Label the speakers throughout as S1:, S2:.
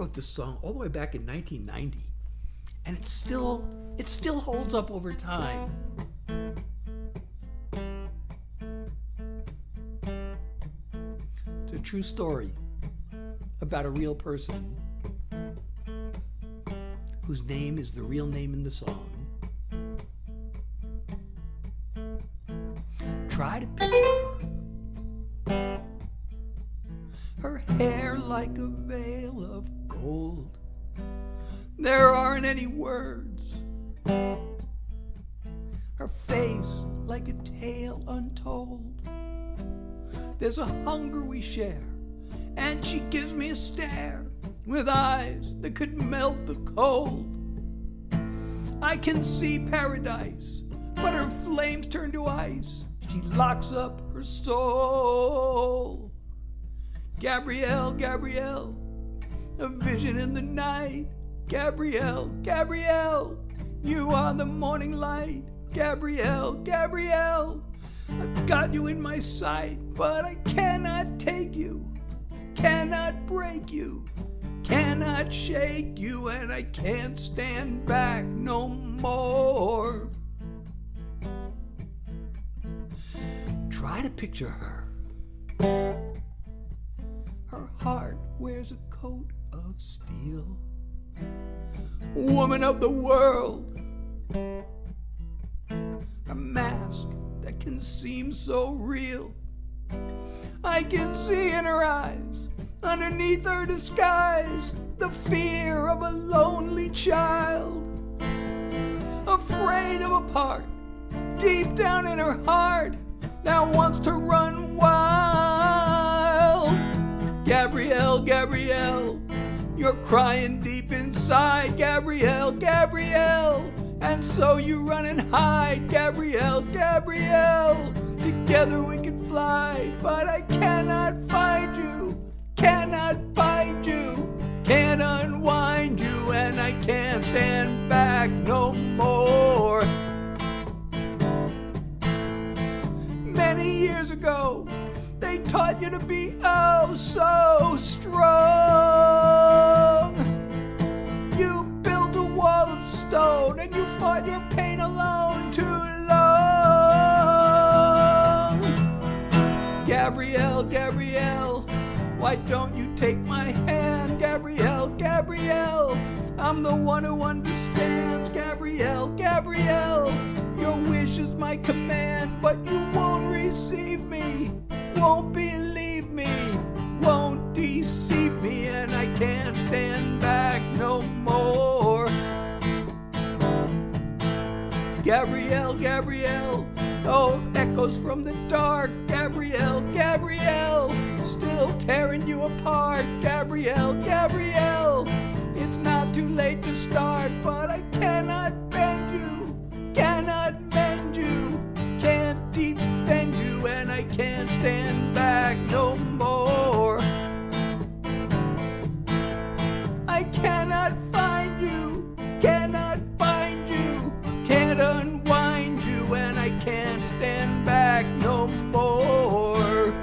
S1: wrote this song all the way back in 1990, and it still holds up over time. It's a true story about a real person whose name is the real name in the song. Try to picture her hair like a veil of gold. There aren't any words. Her face like a tale untold. There's a hunger we share, and she gives me a stare with eyes that could melt the cold. I can see paradise, but her flames turn to ice. She locks up her soul. Gabrielle, Gabrielle, a vision in the night. Gabrielle, Gabrielle, you are the morning light. Gabrielle, Gabrielle, I've got you in my sight, but I cannot take you, cannot break you, cannot shake you, and I can't stand back no more. Try to picture her. Her heart wears a coat of steel. Woman of the world. A mask that can seem so real. I can see in her eyes, underneath her disguise, the fear of a lonely child. Afraid of a part deep down in her heart that wants to run wild. Gabrielle, Gabrielle, you're crying deep inside. Gabrielle, Gabrielle, and so you run and hide. Gabrielle, Gabrielle, together we can fly, but I cannot find you, cannot find you, can't unwind you, and I can't stand back no more. Many years ago, they taught you to be oh so strong. You built a wall of stone and you fought your pain alone too long. Gabrielle, Gabrielle, why don't you take my hand? Gabrielle, Gabrielle, I'm the one who understands. Gabrielle, Gabrielle, your wish is my command, but you won't receive me, won't believe me, won't deceive me, and I can't stand back no more. Gabrielle, Gabrielle, oh, echoes from the dark. Gabrielle, Gabrielle, still tearing you apart. Gabrielle, Gabrielle, it's not too late to start, but I cannot bend you, cannot mend you, can't defend you, and I can't stand back no more. I cannot find you, cannot bind you, can't unwind you, and I can't stand back no more.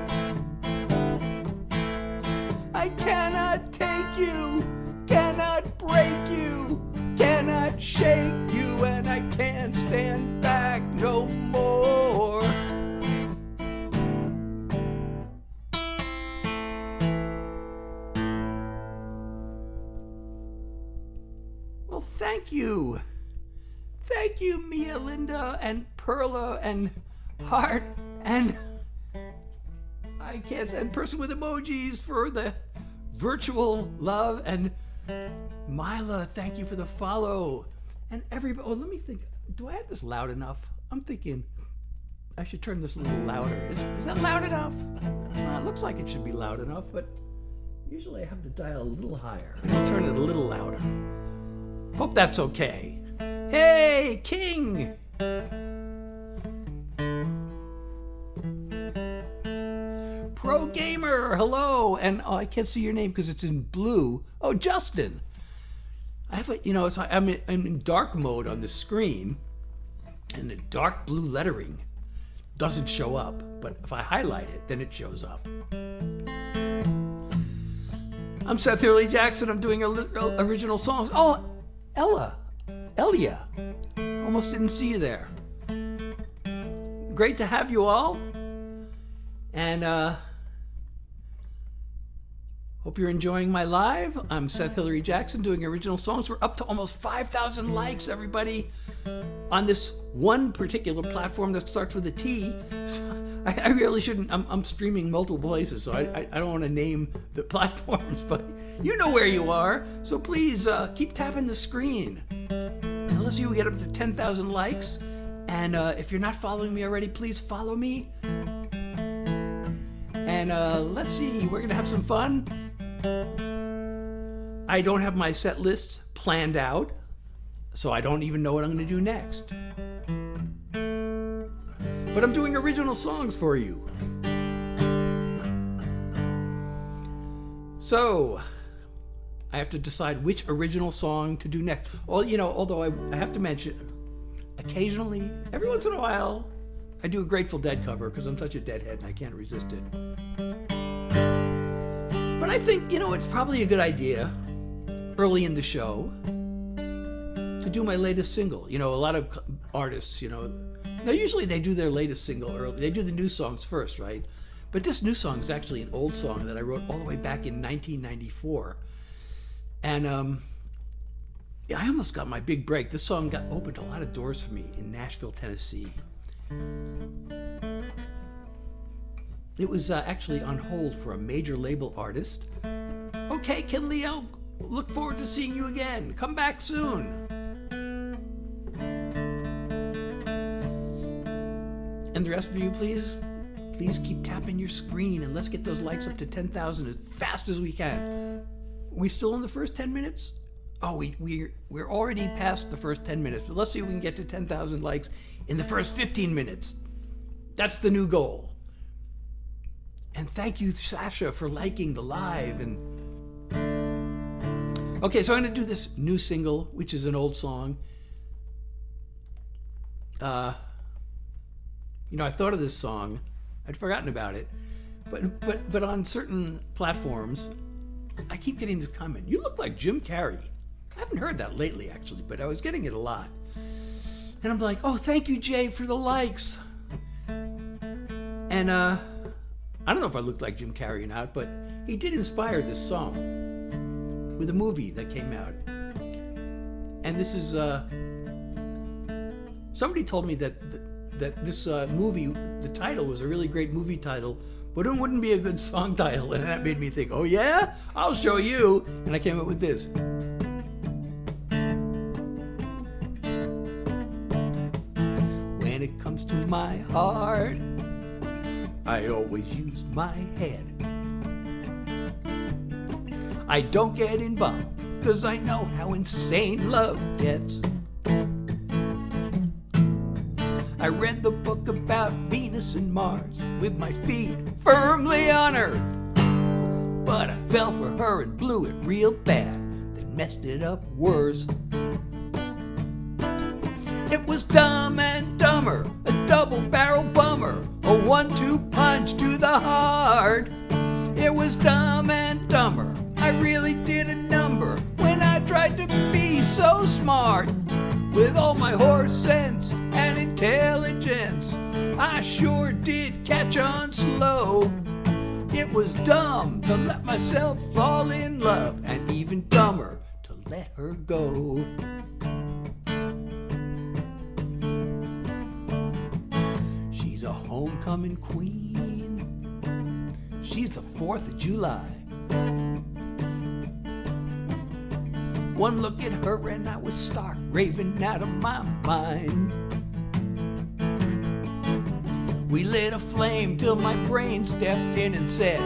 S1: I cannot take you, cannot break you, cannot shake you, and I can't stand back no more. Well, thank you. Thank you, Mia, Linda, and Perla, and Heart, and I can't, and Person with Emojis for the virtual love, and Mila, thank you for the follow. And everybody, oh, let me think, do I have this loud enough? I'm thinking I should turn this a little louder. Is that loud enough? It looks like it should be loud enough, but usually I have to dial a little higher. I'll turn it a little louder. Hope that's okay. Hey, King! Pro Gamer, hello! And oh, I can't see your name because it's in blue. Oh, Justin! I have a, I'm in dark mode on the screen, and the dark blue lettering doesn't show up. But if I highlight it, then it shows up. I'm Seth Hurley Jackson. I'm doing original songs. Oh, Elia. Almost didn't see you there. Great to have you all. And hope you're enjoying my live. I'm Seth Hillary Jackson doing original songs. We're up to almost 5,000 likes, everybody, on this one particular platform that starts with a T. So I really shouldn't. I'm streaming multiple places, so I don't want to name the platforms, but you know where you are. So please keep tapping the screen. Now let's see if we get up to 10,000 likes. And if you're not following me already, please follow me. And let's see, we're going to have some fun. I don't have my set lists planned out, so I don't even know what I'm going to do next. But I'm doing original songs for you. So, I have to decide which original song to do next. Well, you know, although I have to mention, occasionally, every once in a while, I do a Grateful Dead cover because I'm such a deadhead and I can't resist it. But I think, you know, it's probably a good idea early in the show to do my latest single. You know, a lot of artists, you know, now usually they do their latest single early. They do the new songs first, right? But this new song is actually an old song that I wrote all the way back in 1994. And yeah, I almost got my big break. This song opened a lot of doors for me in Nashville, Tennessee. It was actually on hold for a major label artist. Okay, Ken Leo, look forward to seeing you again. Come back soon. And the rest of you, please keep tapping your screen and let's get those likes up to 10,000 as fast as we can. Are we still in the first 10 minutes? Oh, we're already past the first 10 minutes, but let's see if we can get to 10,000 likes in the first 15 minutes. That's the new goal. And thank you, Sasha, for liking the live. And okay, so I'm going to do this new single, which is an old song. You know, I thought of this song. I'd forgotten about it. But on certain platforms, I keep getting this comment. You look like Jim Carrey. I haven't heard that lately, actually, but I was getting it a lot. And I'm like, oh, thank you, Jay, for the likes. And I don't know if I look like Jim Carrey or not, but he did inspire this song with a movie that came out. And this is, somebody told me that this movie, the title was a really great movie title, but it wouldn't be a good song title. And that made me think, oh yeah, I'll show you. And I came up with this. When it comes to my heart, I always use my head. I don't get involved, cause I know how insane love gets. I read the book about Venus and Mars with my feet firmly on Earth. But I fell for her and blew it real bad, then messed it up worse. It was Dumb and Dumber, a double-barrel bummer, a 1-2 punch to the heart. It was Dumb and Dumber, I really did a number when I tried to be so smart. With all my horse sense and intelligence, I sure did catch on slow. It was dumb to let myself fall in love, and even dumber to let her go. She's a homecoming queen. She's the 4th of July. One look at her and I was stark raving out of my mind. We lit a flame till my brain stepped in and said,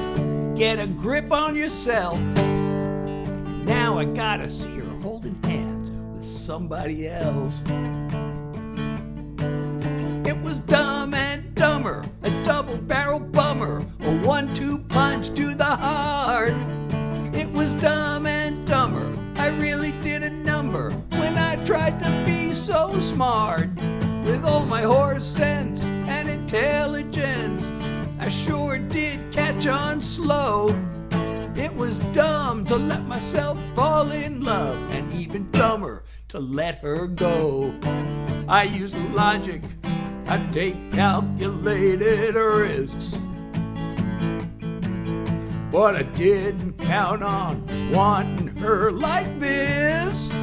S1: get a grip on yourself. Now I gotta see her holding hands with somebody else. It was Dumb and Dumber, a double-barrel bummer, a 1-2 punch to the heart. It was Dumb and Dumber, I really did a number when I tried to be so smart. With all my horse sense and intelligence, I sure did catch on slow. It was dumb to let myself fall in love, and even dumber to let her go. I use logic, I take calculated risks, but I didn't count on wanting her like this.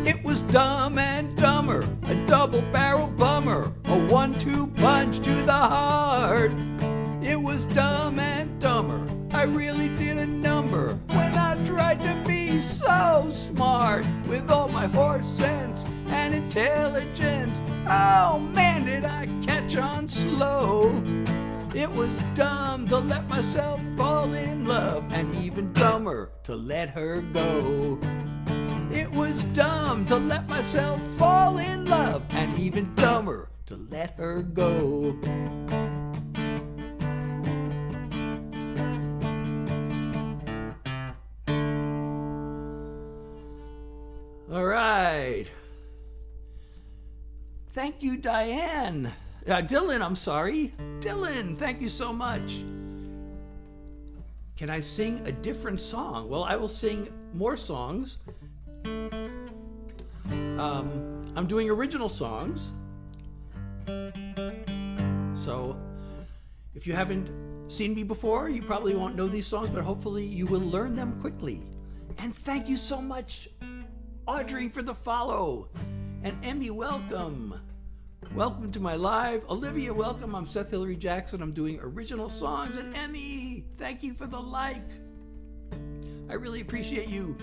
S1: It was Dumb and Dumber, a double-barrel bummer, a 1-2 punch to the heart. It was Dumb and Dumber, I really did a number when I tried to be so smart with all my horse sense and intelligence. Oh man, did I catch on slow. It was dumb to let myself fall in love, and even dumber to let her go. It was dumb to let myself fall in love, and even dumber to let her go. All right. Thank you, Diane. Dylan, I'm sorry. Dylan, thank you so much. Can I sing a different song? Well, I will sing more songs. I'm doing original songs. So if you haven't seen me before, you probably won't know these songs, but hopefully you will learn them quickly. And thank you so much, Audrey, for the follow. And Emmy, welcome. Welcome to my live. Olivia, welcome. I'm Seth Hillary Jackson. I'm doing original songs. And Emmy, thank you for the like. I really appreciate you.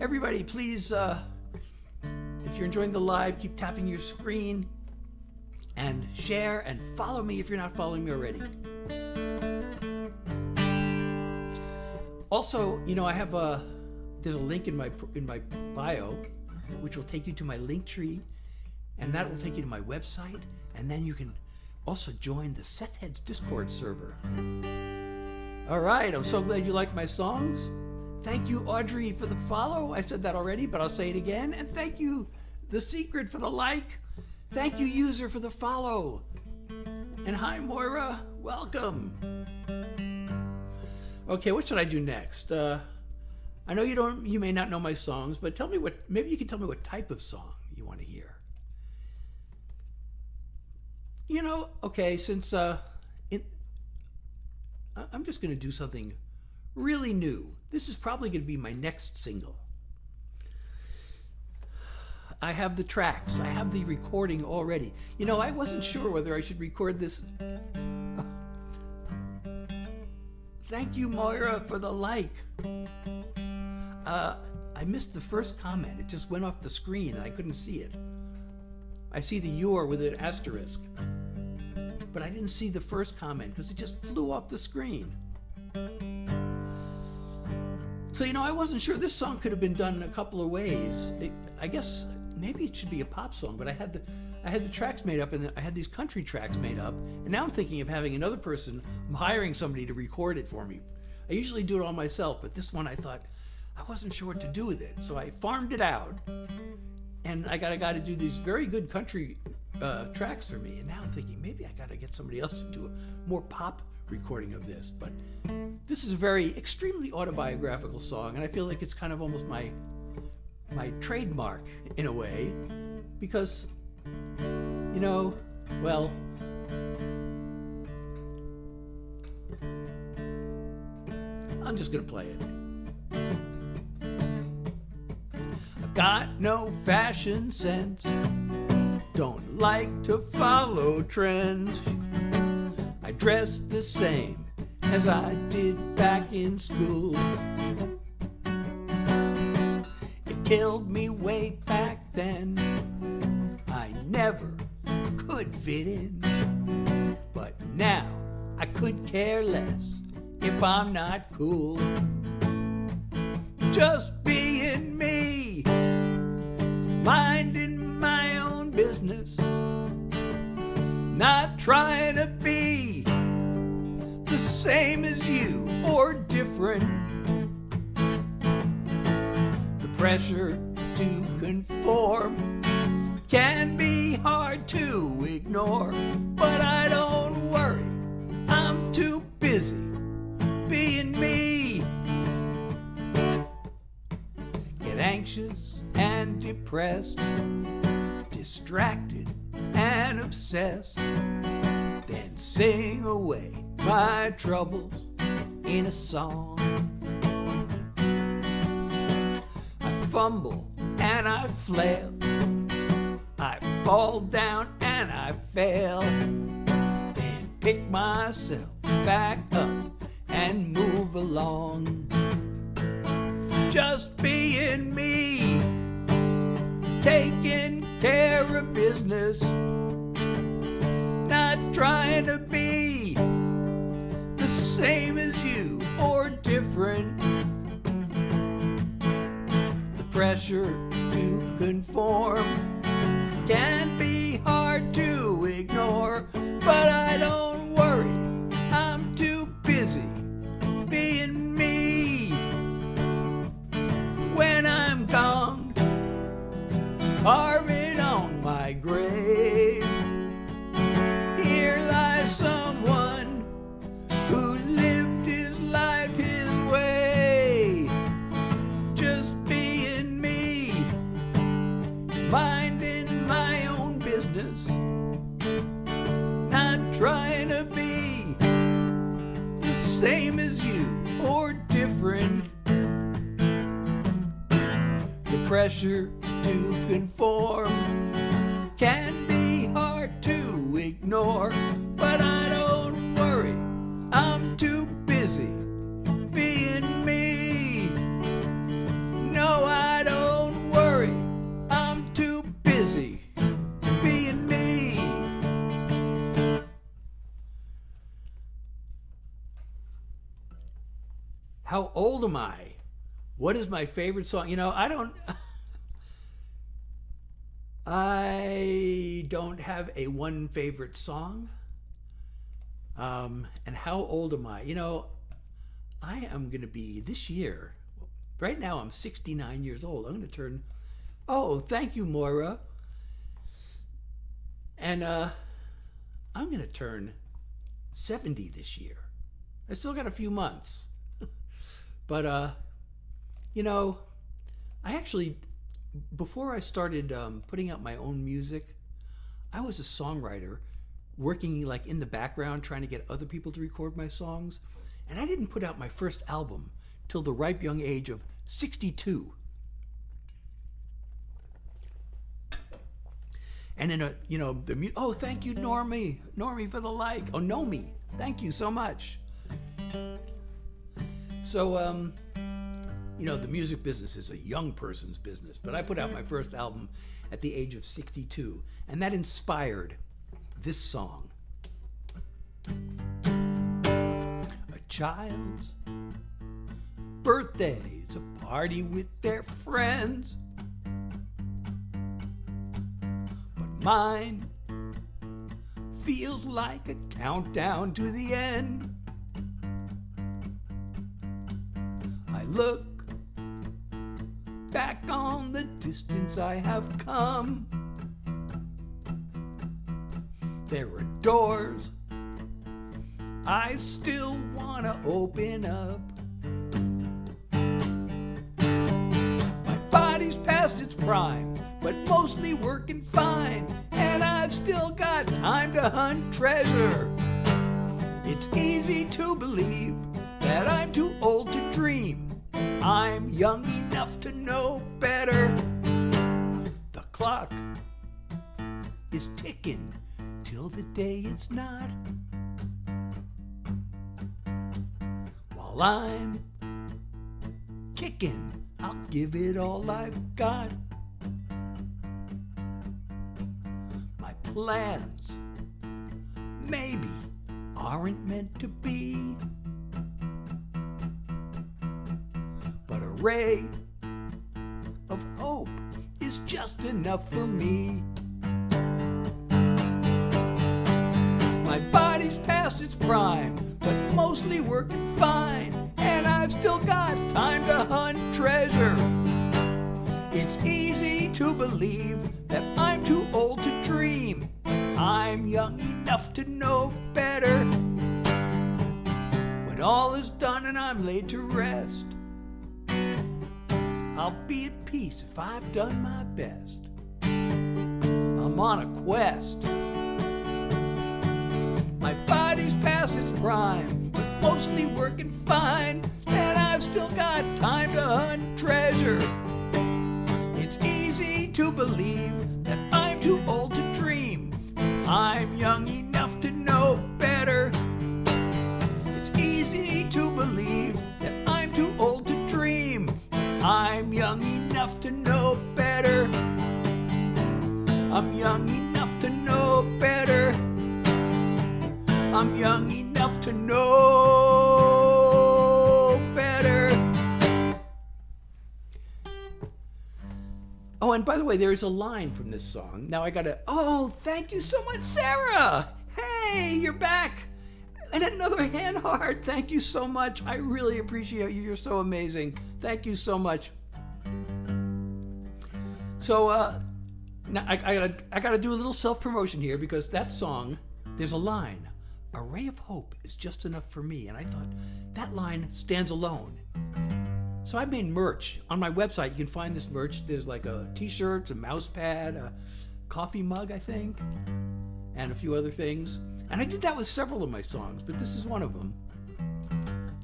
S1: Everybody, please, if you're enjoying the live, keep tapping your screen and share and follow me if you're not following me already. Also, you know, I have there's a link in my bio, which will take you to my link tree, and that will take you to my website, and then you can also join the Seth Heads Discord server. All right, I'm so glad you like my songs. Thank you, Audrey, for the follow. I said that already, but I'll say it again. And thank you, The Secret, for the like. Thank you, User, for the follow. And hi, Moira. Welcome. Okay, what should I do next? I know you may not know my songs, but tell me maybe you can tell me what type of song you want to hear. You know, okay, since I'm just going to do something really new. This is probably going to be my next single. I have the tracks. I have the recording already. You know, I wasn't sure whether I should record this. Thank you, Moira, for the like. I missed the first comment. It just went off the screen and I couldn't see it. I see the "your" with an asterisk, but I didn't see the first comment because it just flew off the screen. So, you know, I wasn't sure. This song could have been done in a couple of ways. I guess maybe it should be a pop song, but I had the tracks made up, and I had these country tracks made up, and now I'm thinking of having another person. I'm hiring somebody to record it for me. I usually do it all myself, but this one I thought I wasn't sure what to do with it, so I farmed it out, and I got a guy to do these very good country tracks for me. And now I'm thinking maybe I got to get somebody else to do a more pop recording of this. But this is a very extremely autobiographical song, and I feel like it's kind of almost my trademark in a way, because, you know, well, I'm just gonna play it. I've got no fashion sense, don't like to follow trends. I dress the same as I did back in school. It killed me way back then. I never could fit in, but now I could care less if I'm not cool. Just being me, minding my own business, not trying to be the same as you or different. The pressure to conform can be hard to ignore, but I don't worry, I'm too busy being me. get anxious and depressed, distracted and obsessed, then sing away my troubles in a song. I fumble and I flail, I fall down and I fail, then pick myself back up and move along. Just being me, taking care of business, not trying to be the same as you or different. The pressure to conform can be hard to ignore, but I don't worry, I'm too busy being me. When I'm gone, carving on my grave, here lies someone who lived his life his way, just being me, minding my own business, not trying to be the same as you or different. The pressure to conform can be hard to ignore, but I don't worry, I'm too busy being me. No, I don't worry, I'm too busy being me. How old am I? What is my favorite song? You know, I don't have a one favorite song. And how old am I? You know, I am going to be this year. Right now I'm 69 years old. I'm going to turn, oh, thank you, Moira. And I'm going to turn 70 this year. I still got a few months. But, you know, I actually, before I started putting out my own music, I was a songwriter working like in the background trying to get other people to record my songs. And I didn't put out my first album till the ripe young age of 62. And then, you know, oh, thank you, Normie for the like. Oh, Nomi, thank you so much. So, you know, the music business is a young person's business, but I put out my first album at the age of 62, and that inspired this song. A child's birthday is a party with their friends, but mine feels like a countdown to the end. I look back on the distance I have come. There are doors I still wanna open up. My body's past its prime, but mostly working fine, and I've still got time to hunt treasure. It's easy to believe that I'm too old to dream. I'm young enough to know better. The clock is ticking till the day it's not. While I'm kicking, I'll give it all I've got. My plans maybe aren't meant to be, but a ray of hope is just enough for me. My body's past its prime, but mostly working fine, and I've still got time to hunt treasure. It's easy to believe that I'm too old to dream. I'm young enough to know better. When all is done and I'm laid to rest, I'll be at peace if I've done my best. I'm on a quest. My body's past its prime, but mostly working fine, and I've still got time to hunt treasure. It's easy to believe that I'm too old to dream. I'm young enough to know better. It's easy to believe that I'm too old to dream. I'm young enough to know better. I'm young enough to know better. I'm young enough to know better. Oh, and by the way, there's a line from this song. Now I gotta, oh, thank you so much, Sarah. Hey, you're back. And another hand heart. Thank you so much. I really appreciate you. You're so amazing. Thank you so much. So, now I gotta do a little self-promotion here, because that song, there's a line. A ray of hope is just enough for me. And I thought, that line stands alone. So I made merch. On my website, you can find this merch. There's like a t-shirt, a mouse pad, a coffee mug, I think, and a few other things. And I did that with several of my songs, but this is one of them.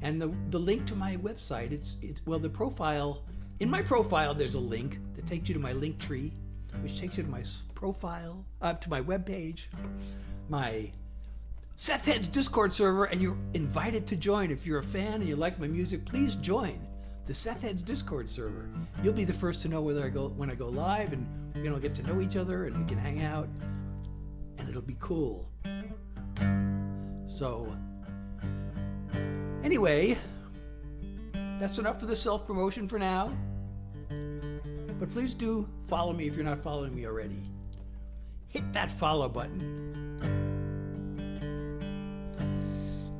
S1: And the link to my website, it's well, the profile, in my profile, there's a link that takes you to my link tree, which takes you to my profile, to my webpage, my Seth Heads Discord server, and you're invited to join. If you're a fan and you like my music, please join the Seth Heads Discord server. You'll be the first to know when I go live, and we're gonna get to know each other, and we can hang out, and it'll be cool. So, anyway, that's enough for the self-promotion for now. But please do follow me if you're not following me already. Hit that follow button.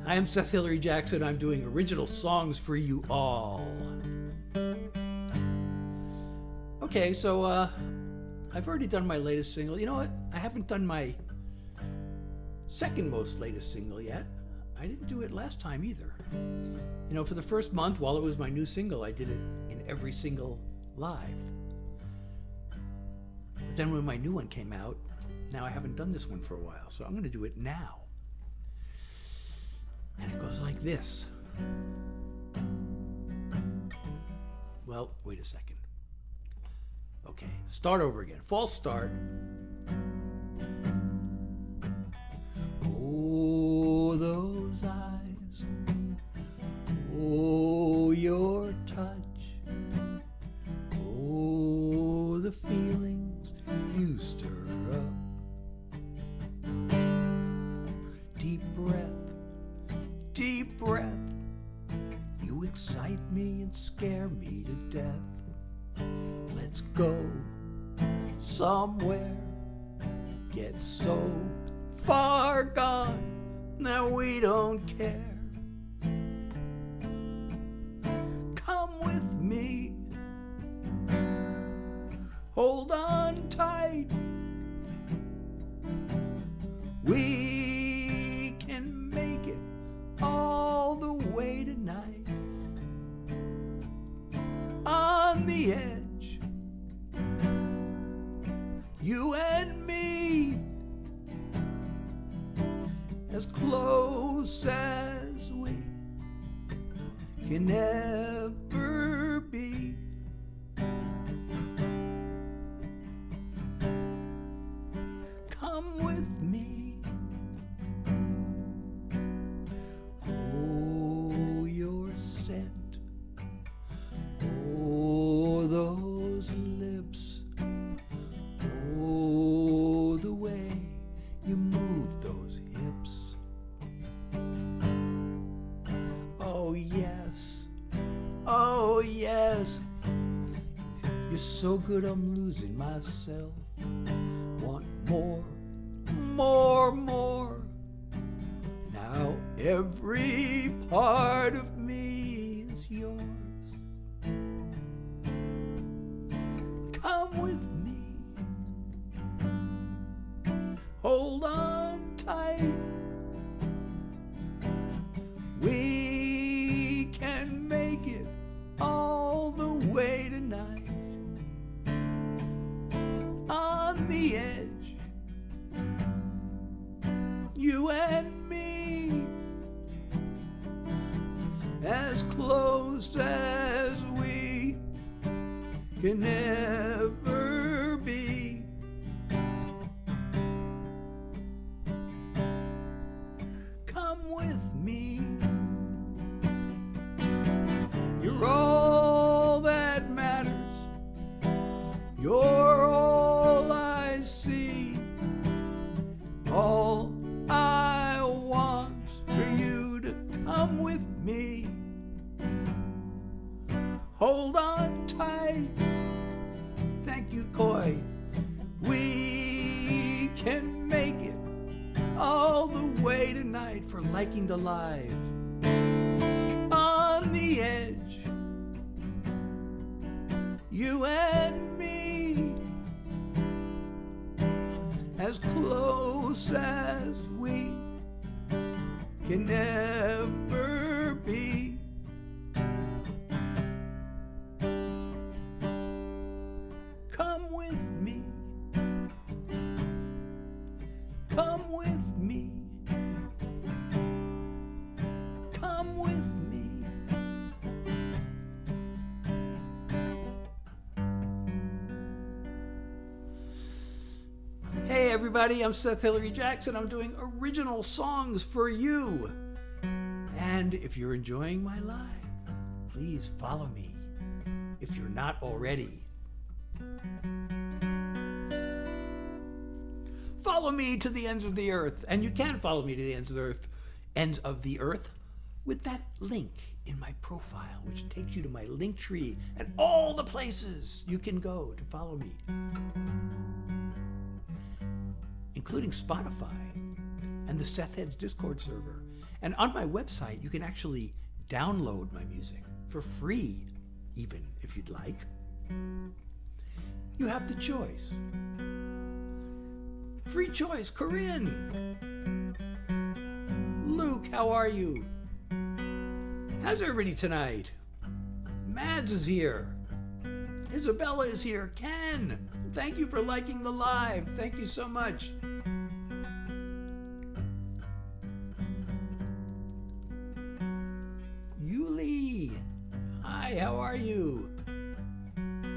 S1: I am Seth Hillary Jackson. I'm doing original songs for you all. Okay, so I've already done my latest single. You know what? I haven't done my second most latest single yet. I didn't do it last time either. You know, for the first month, while it was my new single, I did it in every single live. But then when my new one came out, now I haven't done this one for a while, so I'm going to do it now. And it goes like this. Well, wait a second. Okay, start over again. False start. Oh, those eyes. Oh, your touch. Oh, the feelings you stir up. Deep breath. Deep breath. You excite me and scare me to death. Let's go somewhere. Get so far gone that we don't care. Come with me. Hold on tight. We can make it all the way tonight. On the edge, you and me, as close as we can ever be. Come with me. Oh, your scent. Oh, those lips. Oh, the way you move those hips. Oh, yes. Oh, yes. You're so good I'm losing myself. Want more, more, more. Now every part of me is yours. Come with me. Hold on tight. We can make it all the way way tonight. On the edge, you and me, as close as we can never be. Come with me. You're all that matters. You're all I see. All I want's for you to come with me. Hold on tight. Thank you, Coy. We can make it all the way tonight for liking the live. On the edge, you and me, as close as we can never be. Come with me. Come with me. Come with me. Hey everybody, I'm Seth Hillary Jackson. I'm doing original songs for you. And if you're enjoying my live, please follow me if you're not already. Follow me to the ends of the earth, and you can follow me to the ends of the earth with that link in my profile, which takes you to my link tree and all the places you can go to follow me, including Spotify and the Seth Heads Discord server. And on my website, you can actually download my music for free, even if you'd like. You have the choice. Free choice. Corinne. Luke, how are you? How's everybody tonight? Mads is here. Isabella is here. Ken, thank you for liking the live. Thank you so much. Yuli. Hi, how are you?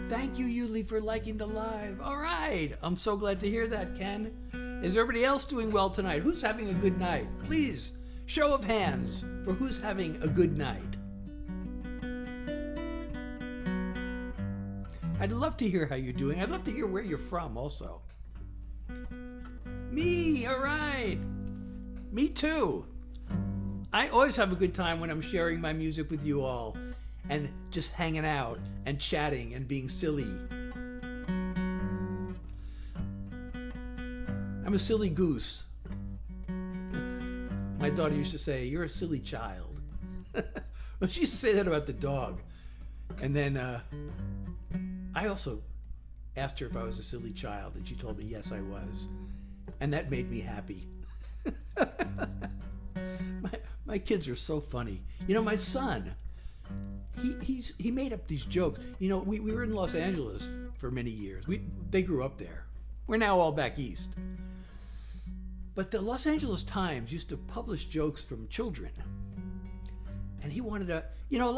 S1: Thank you, Yuli, for liking the live. All right. I'm so glad to hear that, Ken. Is everybody else doing well tonight? Who's having a good night? Please, show of hands for who's having a good night. I'd love to hear how you're doing. I'd love to hear where you're from also. Me, all right. Me too. I always have a good time when I'm sharing my music with you all and just hanging out and chatting and being silly. I'm a silly goose. My daughter used to say, "You're a silly child." Well, she used to say that about the dog. And then I also asked her if I was a silly child, and she told me yes, I was. And that made me happy. My kids are so funny. You know, my son, he made up these jokes. You know, we were in Los Angeles for many years. They grew up there. We're now all back east. But the Los Angeles Times used to publish jokes from children. And he wanted to, you know,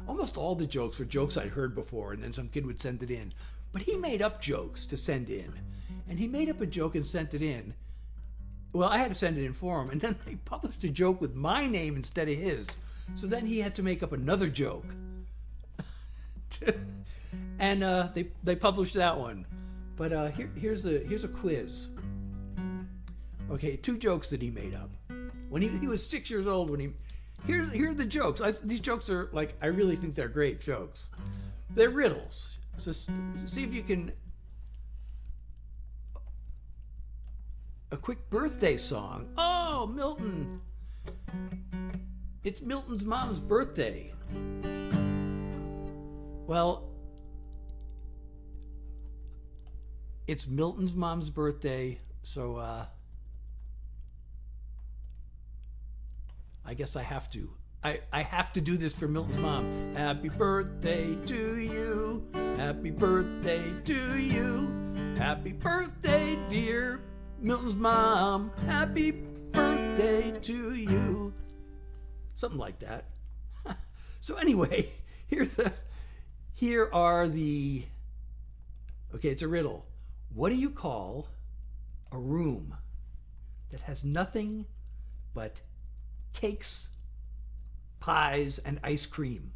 S1: almost all the jokes were jokes I'd heard before, and then some kid would send it in. But he made up jokes to send in. And he made up a joke and sent it in. Well, I had to send it in for him, and then they published a joke with my name instead of his. So then he had to make up another joke. And they published that one. But here's a quiz. Okay, 2 jokes that he made up. When he was 6 years old, here are the jokes. These jokes are like, I really think they're great jokes. They're riddles. So see if you can. A quick birthday song. Oh, Milton. It's Milton's mom's birthday. Well, it's Milton's mom's birthday, so I guess I have to I have to do this for Milton's mom. Happy birthday to you. Happy birthday to you. Happy birthday, dear Milton's mom. Happy birthday to you. Something like that. So anyway, here are the, okay, it's a riddle. What do you call a room that has nothing but cakes, pies, and ice cream?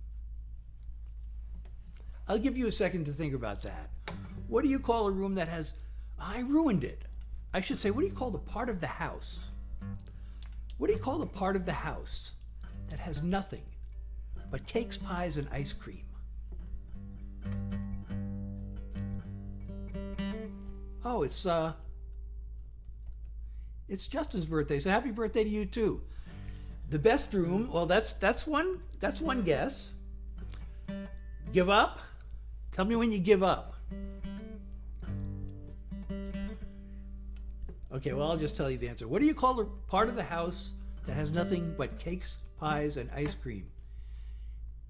S1: I'll give you a second to think about that. What do you call a room that has, I ruined it. I should say, what do you call the part of the house? What do you call the part of the house that has nothing but cakes, pies, and ice cream? Oh, it's Justin's birthday, so happy birthday to you too. The best room, well, that's one guess. Give up? Tell me when you give up. Okay, well, I'll just tell you the answer. What do you call the part of the house that has nothing but cakes, pies, and ice cream?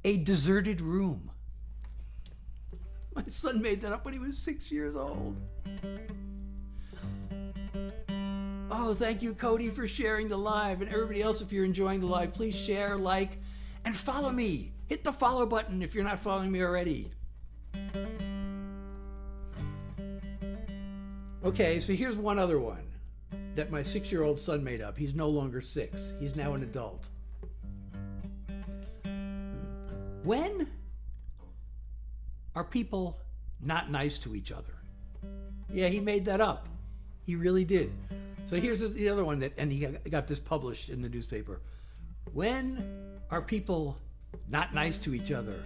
S1: A deserted room. My son made that up when he was 6 years old. Oh, thank you, Cody, for sharing the live. And everybody else, if you're enjoying the live, please share, like, and follow me. Hit the follow button if you're not following me already. Okay, so here's one other one that my 6-year-old son made up. He's no longer 6. He's now an adult. When are people not nice to each other? Yeah, he made that up. He really did. So here's the other one and he got this published in the newspaper. When are people not nice to each other?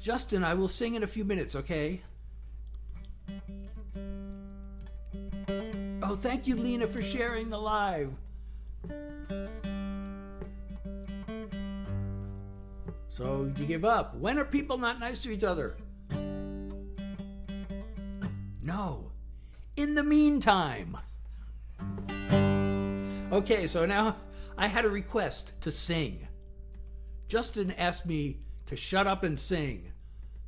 S1: Justin, I will sing in a few minutes, okay? Oh, thank you, Lena, for sharing the live. So you give up. When are people not nice to each other? No. In the meantime. Okay, so now I had a request to sing. Justin asked me to shut up and sing.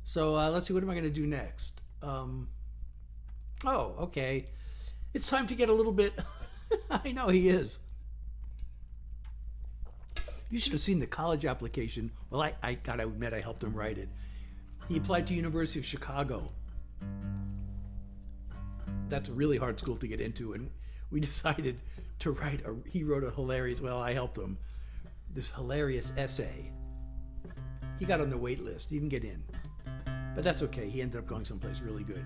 S1: So let's see, what am I going to do next? Oh, okay. It's time to get a little bit... I know he is. You should have seen the college application. Well, I gotta admit, I helped him write it. He applied to University of Chicago. That's a really hard school to get into, and we decided to he wrote a hilarious, well, I helped him, this hilarious essay. He got on the wait list. He didn't get in. But that's okay. He ended up going someplace really good.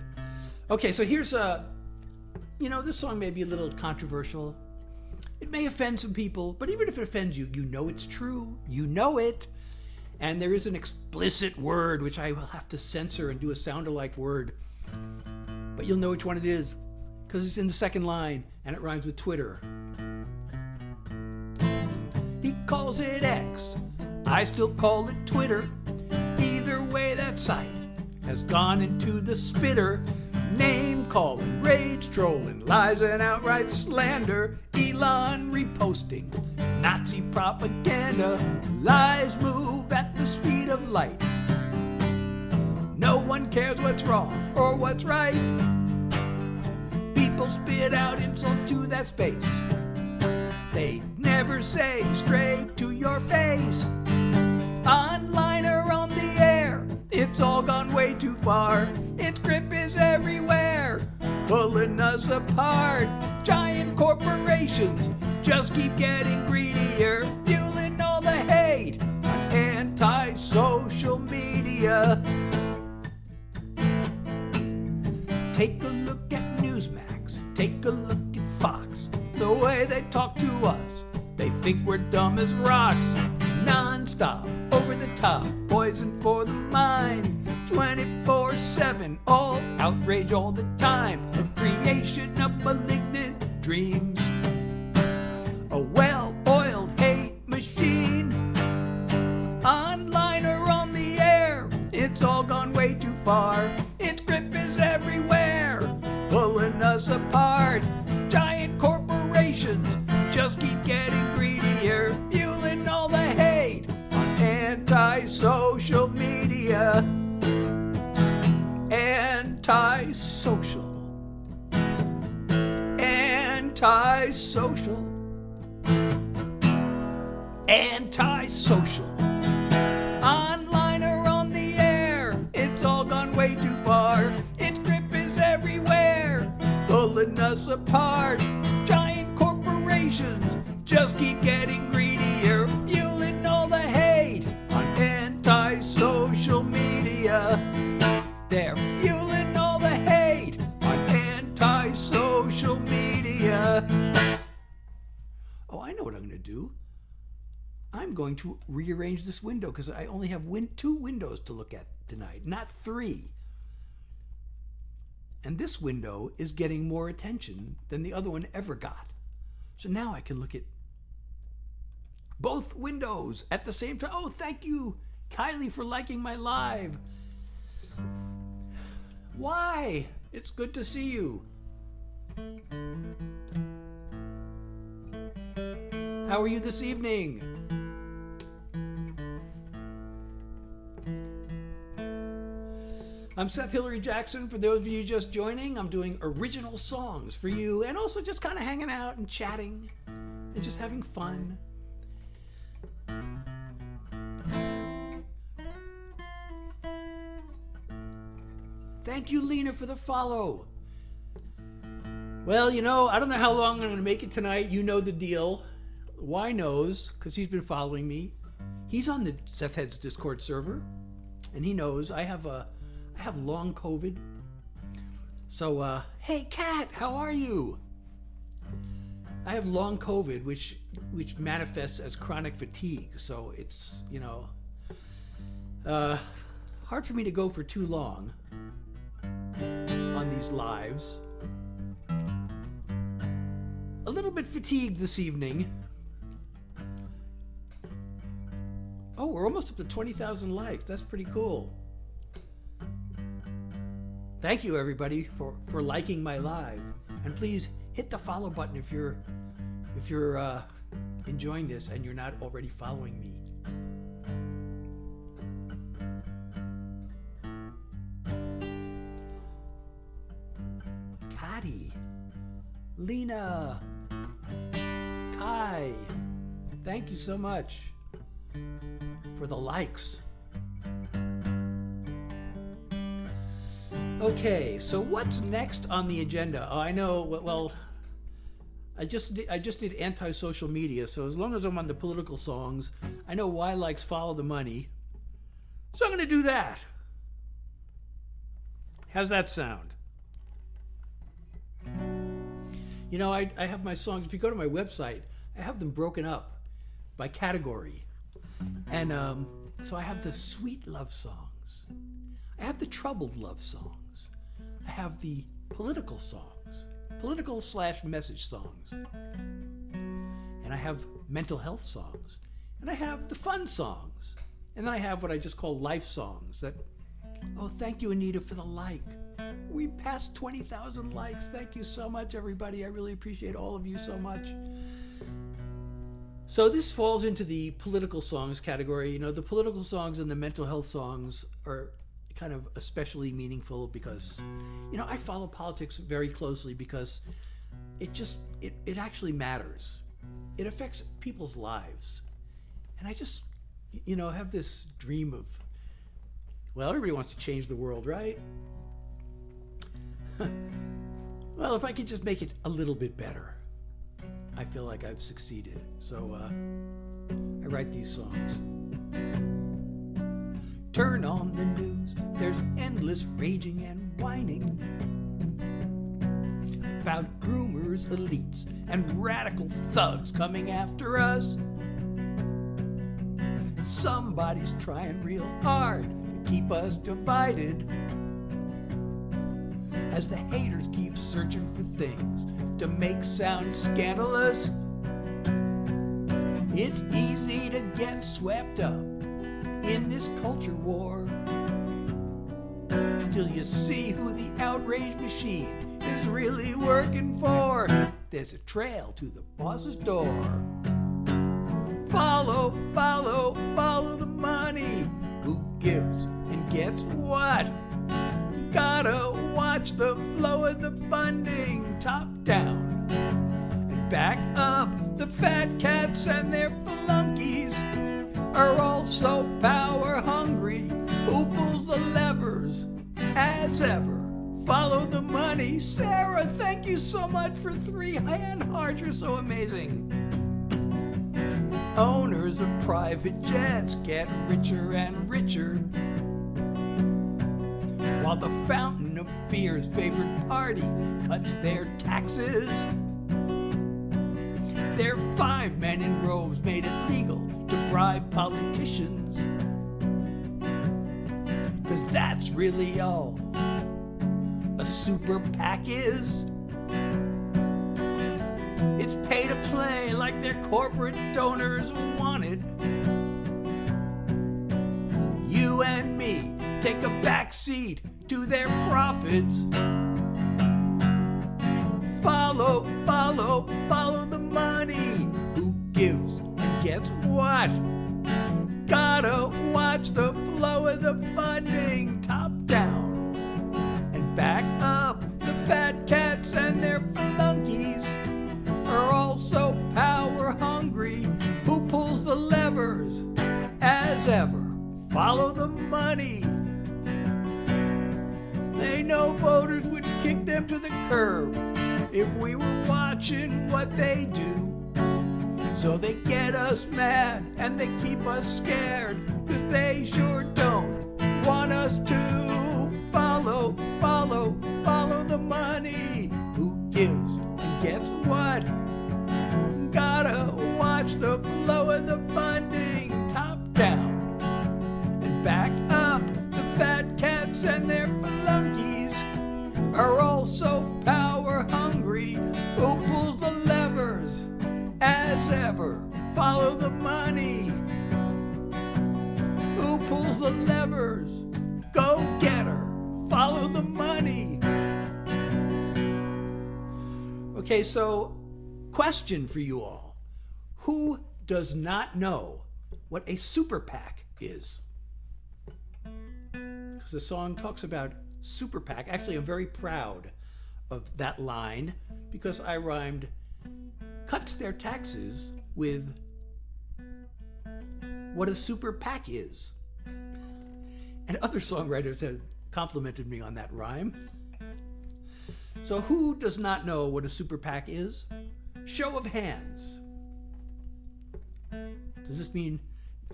S1: Okay, so here's this song may be a little controversial. It may offend some people, but even if it offends you, you know it's true. You know it. And there is an explicit word, which I will have to censor and do a sound-alike word. But you'll know which one it is, because it's in the second line, and it rhymes with Twitter. He calls it X. I still call it Twitter. Either way, that site has gone into the spitter. Name-calling, rage-trolling, lies and outright slander. Elon reposting Nazi propaganda. Lies move at the speed of light. No one cares what's wrong or what's right. People spit out insult to that space. They never say straight to your face. Online or on the air, it's all gone way too far. Its grip is everywhere, pulling us apart. Giant corporations just keep getting greedier, fueling all the hate on anti-social media. Take a look at Newsmax, take a look at Fox. The way they talk to us, they think we're dumb as rocks. Non-stop, over the top, poison for the mind. 24/7, all outrage all the time. A creation of malignant dreams. A well-oiled hate machine. Online or on the air, it's all gone way too far. Its grip is everywhere, pulling us apart. Giant corporations just keep getting greedier, fueling all the hate Antisocial. Antisocial. Antisocial. Online or on the air, it's all gone way too far. Its grip is everywhere, pulling us apart. Giant corporations just keep getting greedier, fueling all the hate on anti-social media. They're fueling all the hate on anti-social media. Oh, I know what I'm going to do. I'm going to rearrange this window because I only have 2 windows to look at tonight, not 3. And this window is getting more attention than the other one ever got. So now I can look at both windows at the same time. Oh, thank you, Kylie, for liking my live. Why? It's good to see you. How are you this evening? I'm Seth Hillary Jackson. For those of you just joining, I'm doing original songs for you and also just kind of hanging out and chatting and just having fun. Thank you, Lena, for the follow. Well, you know, I don't know how long I'm going to make it tonight. You know the deal. Y knows, because he's been following me. He's on the Seth Heads Discord server, and he knows I have long COVID. So, hey, Kat, how are you? I have long COVID, which manifests as chronic fatigue. So it's, you know, hard for me to go for too long on these lives. A little bit fatigued this evening. Oh, we're almost up to 20,000 likes. That's pretty cool. Thank you, everybody, for liking my live. And please hit the follow button if you're enjoying this and you're not already following me. Kati, Lena, Kai, thank you so much for the likes. Okay, so what's next on the agenda? Oh, I know. Well, I just did anti-social media, so as long as I'm on the political songs, I know Y likes Follow the Money, so I'm going to do that. How's that sound? You know, I have my songs. If you go to my website, I have them broken up by category, and so I have the sweet love songs, I have the troubled love songs. I have the political songs, political/message songs. And I have mental health songs. And I have the fun songs. And then I have what I just call life songs that, oh, thank you, Anita, for the like. We passed 20,000 likes. Thank you so much, everybody. I really appreciate all of you so much. So this falls into the political songs category. You know, the political songs and the mental health songs are kind of especially meaningful because, you know, I follow politics very closely because it actually matters. It affects people's lives. And I just, you know, have this dream of, well, everybody wants to change the world, right? Well, if I could just make it a little bit better, I feel like I've succeeded. So I write these songs. Turn on the news, there's endless raging and whining about groomers, elites, and radical thugs coming after us. Somebody's trying real hard to keep us divided as the haters keep searching for things to make sound scandalous. It's easy to get swept up in this culture war till you see who the outrage machine is really working for. There's a trail to the boss's door. Follow, follow, follow the money. Who gives and gets what? Gotta watch the flow of the funding top down and back up. The fat cats and their flunkies are all so power hungry. Who pulls the levers as ever? Follow the money. Sarah, thank you so much for 3 hand hearts. You're so amazing. Owners of private jets get richer and richer, while the fountain of fear's favorite party cuts their taxes. Their 5 men in robes made it legal to bribe politicians, 'cause that's really all a super PAC is. It's pay to play like their corporate donors want it. You and me take a back seat to their profits. Follow, follow, follow the money. Who gives and gets what? Gotta watch the flow of the funding top down and back up. The fat cats and their flunkies are also power hungry. Who pulls the levers as ever? Follow the money. They know voters would kick them to the curb if we were watching what they do. So they get us mad and they keep us scared, 'cause they sure don't want us to follow, follow, follow the money. Who gives and gets what? Gotta watch the flow of the funding top down and back up. The fat cats and their flunkies are also power hungry. Who pulls the levers as ever? Follow the money. Who pulls the levers? Go get her. Follow the money. Okay, so question for you all. Who does not know what a super PAC is? Because the song talks about super PAC. Actually, I'm very proud of that line because I rhymed cuts their taxes with what a super PAC is. And other songwriters have complimented me on that rhyme. So who does not know what a super PAC is? Show of hands. Does this mean,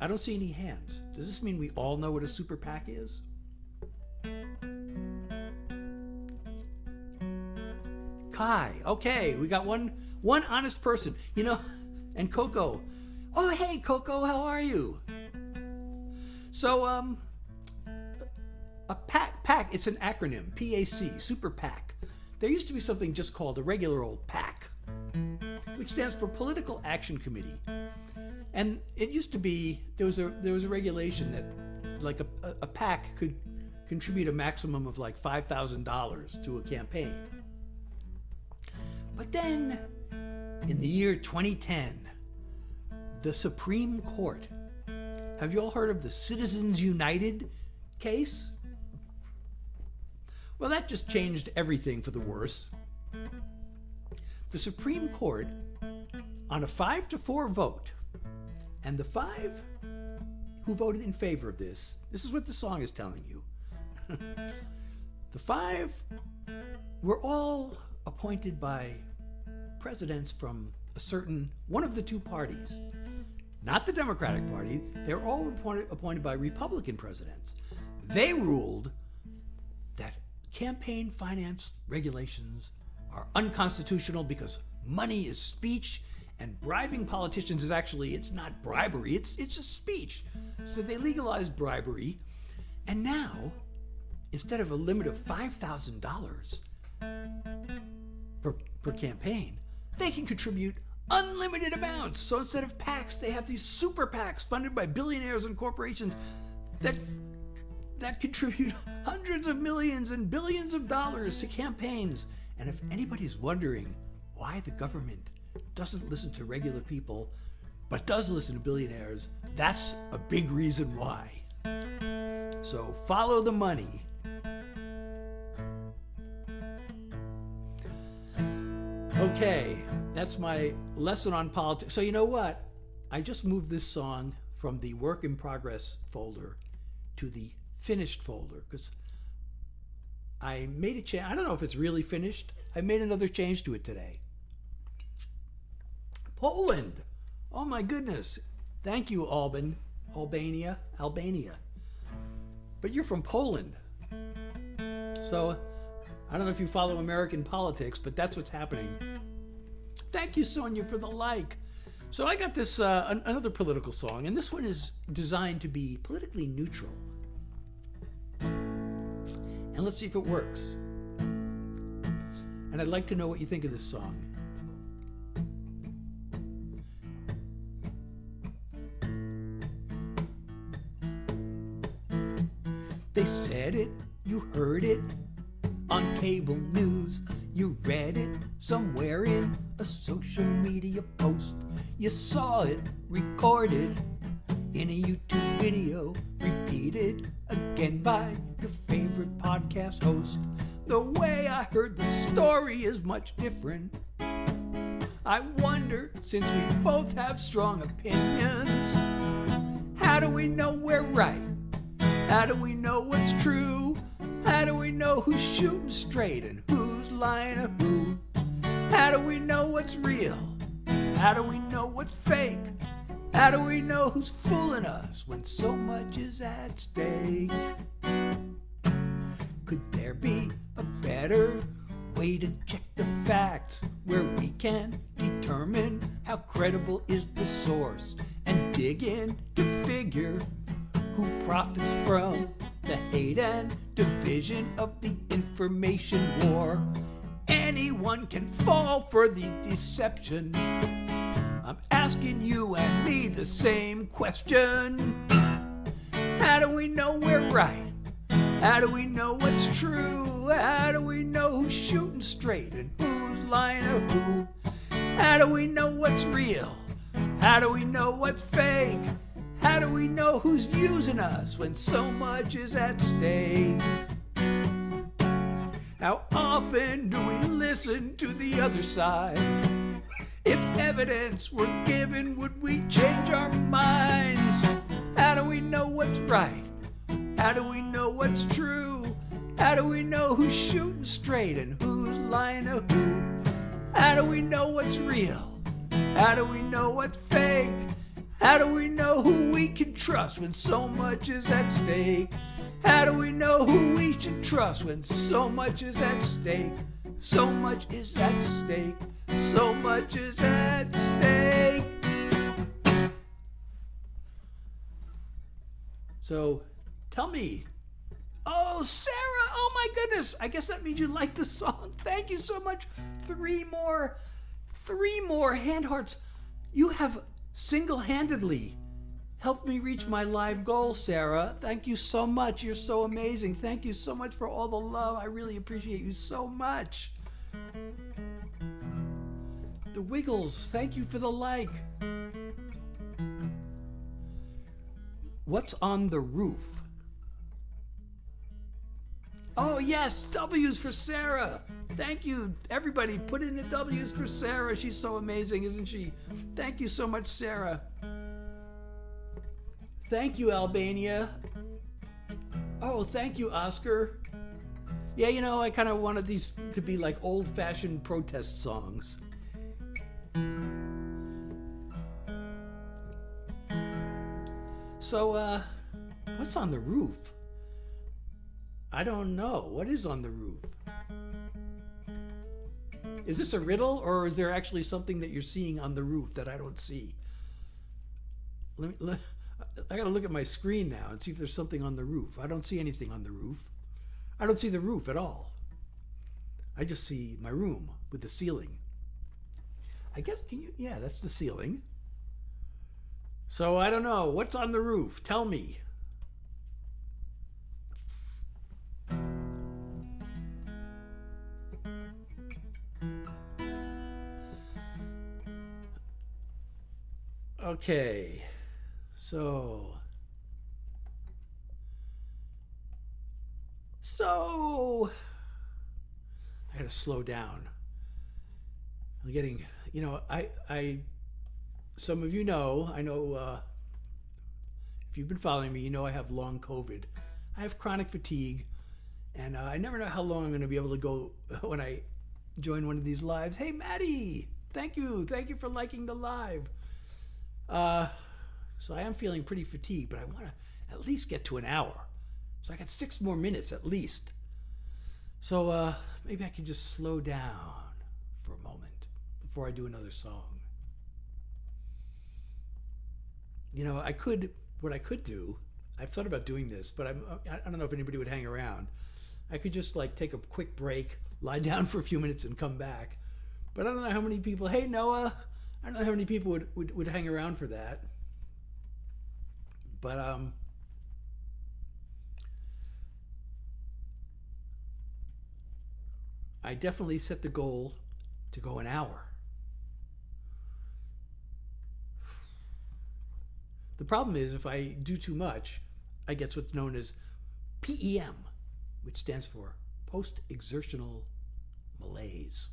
S1: I don't see any hands. Does this mean we all know what a super PAC is? Kai, okay, we got one honest person, you know, and Coco. Oh, hey, Coco, how are you? So, a PAC, it's an acronym, PAC, super PAC. There used to be something just called a regular old PAC, which stands for Political Action Committee. And it used to be, there was a regulation that like a PAC could contribute a maximum of like $5,000 to a campaign. But then, in the year 2010, the Supreme Court, have you all heard of the Citizens United case? Well, that just changed everything for the worse. The Supreme Court, on a 5-4 vote, and the 5 who voted in favor of this is what the song is telling you. The 5 were all appointed by presidents from one of the 2 parties. Not the Democratic Party. They're all appointed by Republican presidents. They ruled that campaign finance regulations are unconstitutional because money is speech and bribing politicians is actually, it's not bribery, it's just speech. So they legalized bribery, and now, instead of a limit of $5,000 per campaign, they can contribute unlimited amounts. So instead of PACs, they have these super PACs funded by billionaires and corporations that contribute hundreds of millions and billions of dollars to campaigns. And if anybody's wondering why the government doesn't listen to regular people, but does listen to billionaires, that's a big reason why. So follow the money. Okay, that's my lesson on politics. So you know what? I just moved this song from the work in progress folder to the finished folder because I made a change. I don't know if it's really finished. I made another change to it today. Poland. Oh my goodness. Thank you, Albania. But you're from Poland. So I don't know if you follow American politics, but that's what's happening. Thank you, Sonia, for the like. So I got this another political song, and this one is designed to be politically neutral. And let's see if it works. And I'd like to know what you think of this song. They said it, you heard it on cable news. You read it somewhere in a social media post. You saw it recorded in a YouTube video, repeated again by your favorite podcast host. The way I heard the story is much different. I wonder, since we both have strong opinions, how do we know we're right? How do we know what's true? How do we know who's shooting straight and who's lying to who? How do we know what's real? How do we know what's fake? How do we know who's fooling us when so much is at stake? Could there be a better way to check the facts where we can determine how credible is the source and dig in to figure who profits from the hate and division of the information war? Anyone can fall for the deception. I'm asking you and me the same question. How do we know we're right? How do we know what's true? How do we know who's shooting straight and who's lying to who? How do we know what's real? How do we know what's fake? How do we know who's using us when so much is at stake? How often do we listen to the other side? If evidence were given, would we change our minds? How do we know what's right? How do we know what's true? How do we know who's shooting straight and who's lying to who? How do we know what's real? How do we know what's fake? How do we know who we can trust when so much is at stake? How do we know who we should trust when so much is at stake? So much is at stake. So much is at stake. So, tell me. Oh, Sarah! Oh my goodness! I guess that means you like the song. Thank you so much. Three more hand hearts. You have single-handedly helped me reach my live goal, Sarah. Thank you so much. You're so amazing. Thank you so much for all the love. I really appreciate you so much. The Wiggles, thank you for the like. What's on the roof? Oh yes, W's for Sarah. Thank you, everybody. Put in the W's for Sarah. She's so amazing, isn't she? Thank you so much, Sarah. Thank you, Albania. Oh, thank you, Oscar. Yeah, you know, I kind of wanted these to be like old-fashioned protest songs. So, what's on the roof? I don't know. What is on the roof? Is this a riddle, or is there actually something that you're seeing on the roof that I don't see? I gotta look at my screen now and see if there's something on the roof. I don't see anything on the roof. I don't see the roof at all. I just see my room with the ceiling. I guess, yeah, that's the ceiling. So I don't know. What's on the roof? Tell me. Okay, so I gotta slow down. I'm getting, some of you know, I know if you've been following me, you know I have long COVID. I have chronic fatigue, and I never know how long I'm going to be able to go when I join one of these lives. Hey, Maddie, thank you for liking the live. So I am feeling pretty fatigued, but I want to at least get to an hour. So I got 6 more minutes at least. So maybe I can just slow down for a moment before I do another song. What I could do, I've thought about doing this, but I don't know if anybody would hang around. I could just take a quick break, lie down for a few minutes and come back. But I don't know how many people, hey Noah, I don't know how many people would hang around for that. But I definitely set the goal to go an hour. The problem is if I do too much, I get what's known as PEM, which stands for post-exertional malaise.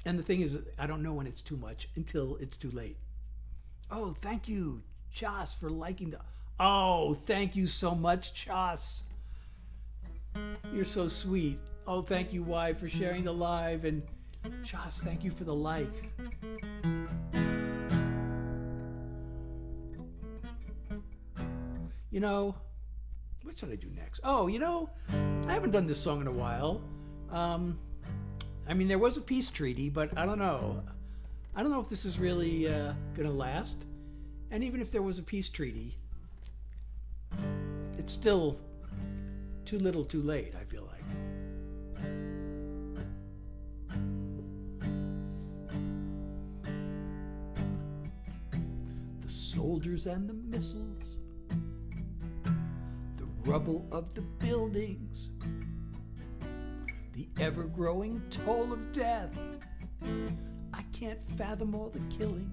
S1: And the thing is, I don't know when it's too much until it's too late. Oh, thank you, Chas, for liking the... Oh, thank you so much, Chas. You're so sweet. Oh, thank you, Y, for sharing the live. And Chas, thank you for the like. What should I do next? Oh, I haven't done this song in a while. There was a peace treaty, but I don't know. I don't know if this is really going to last. And even if there was a peace treaty, it's still too little too late, I feel like. The soldiers and the missiles, the rubble of the buildings, the ever-growing toll of death. I can't fathom all the killing.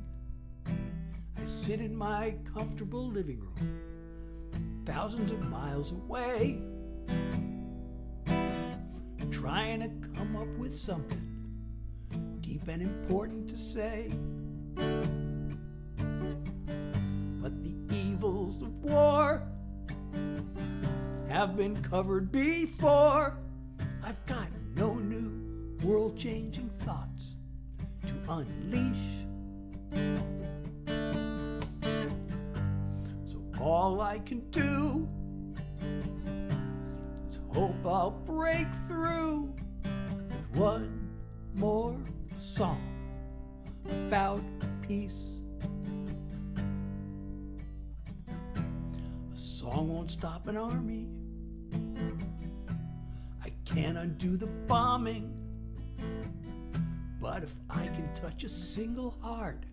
S1: I sit in my comfortable living room, thousands of miles away, trying to come up with something deep and important to say. But the evils of war have been covered before. I've got no new world-changing thoughts to unleash. So all I can do is hope I'll break through with one more song about peace. A song won't stop an army. I can't undo the bombing, but if I can touch a single heart,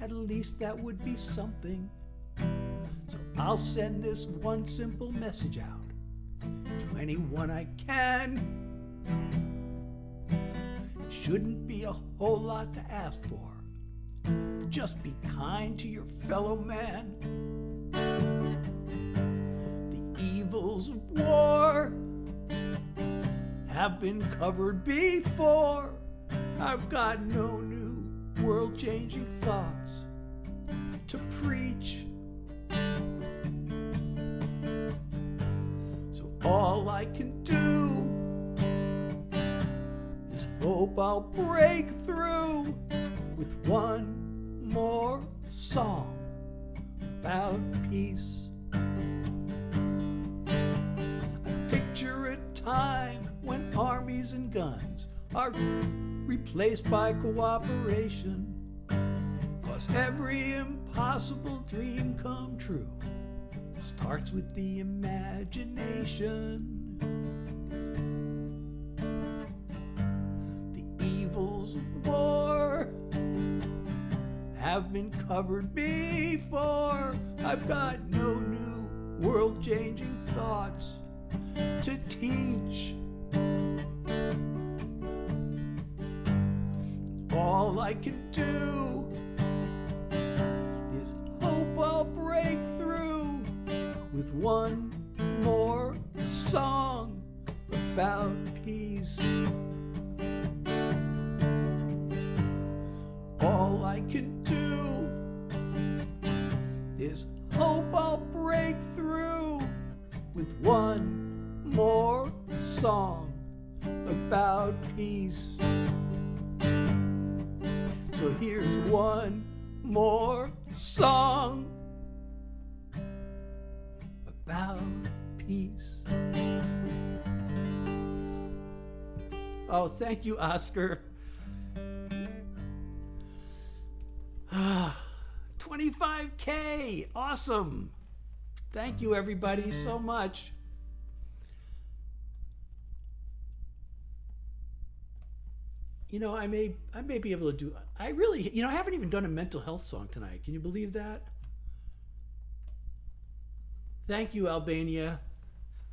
S1: at least that would be something. So I'll send this one simple message out to anyone I can. It shouldn't be a whole lot to ask for. Just be kind to your fellow man. The evils of war have been covered before. I've got no new world-changing thoughts to preach. So all I can do is hope I'll break through with one more song about peace. I picture a time when armies and guns are replaced by cooperation, 'cause every impossible dream come true starts with the imagination. The evils of war have been covered before. I've got no new world-changing thoughts to teach. All I can do is hope I'll break through with one more song about peace. All I can do is hope I'll break through with one more song about peace. So here's one more song about peace. Oh, thank you, Oscar. 25K, awesome. Thank you, everybody, so much. You know, I may be able to do, I haven't even done a mental health song tonight. Can you believe that? Thank you, Albania.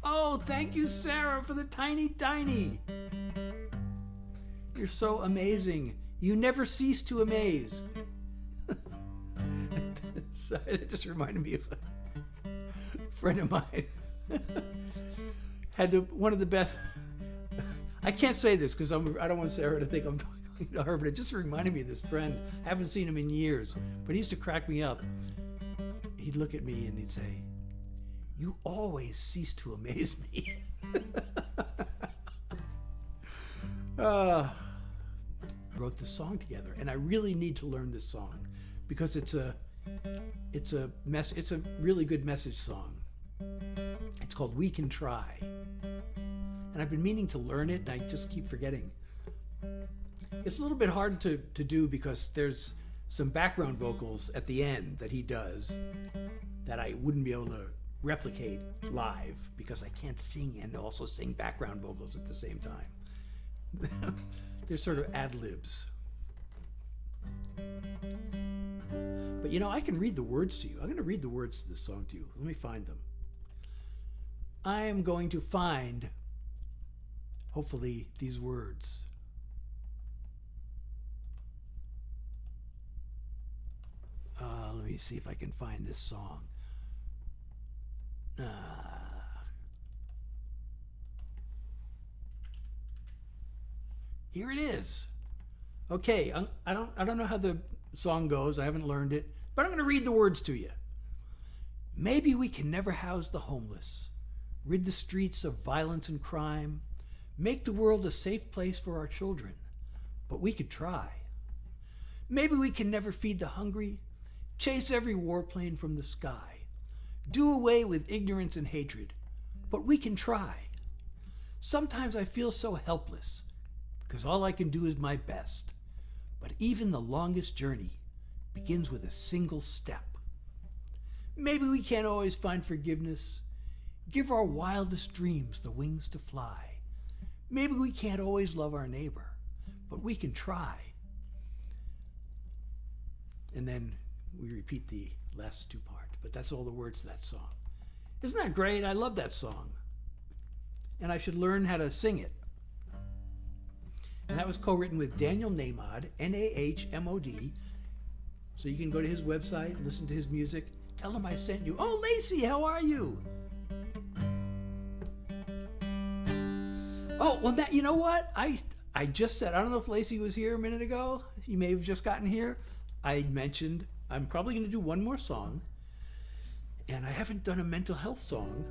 S1: Oh, thank you, Sarah, for the tiny. You're so amazing. You never cease to amaze. Sorry, that just reminded me of a friend of mine. Had one of the best. I can't say this because I don't want Sarah to think I'm talking to her, but it just reminded me of this friend. I haven't seen him in years, but he used to crack me up. He'd look at me and he'd say, "You always cease to amaze me." Wrote this song together, and I really need to learn this song because it's a really good message song. It's called "We Can Try," and I've been meaning to learn it, and I just keep forgetting. It's a little bit hard to do because there's some background vocals at the end that he does that I wouldn't be able to replicate live because I can't sing and also sing background vocals at the same time. They're sort of ad-libs. But I can read the words to you. I'm going to read the words to this song to you. Let me find them. I am going to find, hopefully, these words. Let me see if I can find this song. Here it is. Okay, I don't know how the song goes. I haven't learned it, but I'm going to read the words to you. Maybe we can never house the homeless, rid the streets of violence and crime, make the world a safe place for our children, but we could try. Maybe we can never feed the hungry, chase every warplane from the sky, do away with ignorance and hatred, but we can try. Sometimes I feel so helpless, because all I can do is my best. But even the longest journey begins with a single step. Maybe we can't always find forgiveness, give our wildest dreams the wings to fly. Maybe we can't always love our neighbor, but we can try. And then we repeat the last two parts, but that's all the words to that song. Isn't that great? I love that song. And I should learn how to sing it. And that was co-written with Daniel Nahmod, Nahmod. So you can go to his website and listen to his music. Tell him I sent you. Oh, Lacey, how are you? Oh, well, you know what? I just said, I don't know if Lacey was here a minute ago. You may have just gotten here. I mentioned I'm probably going to do one more song. And I haven't done a mental health song.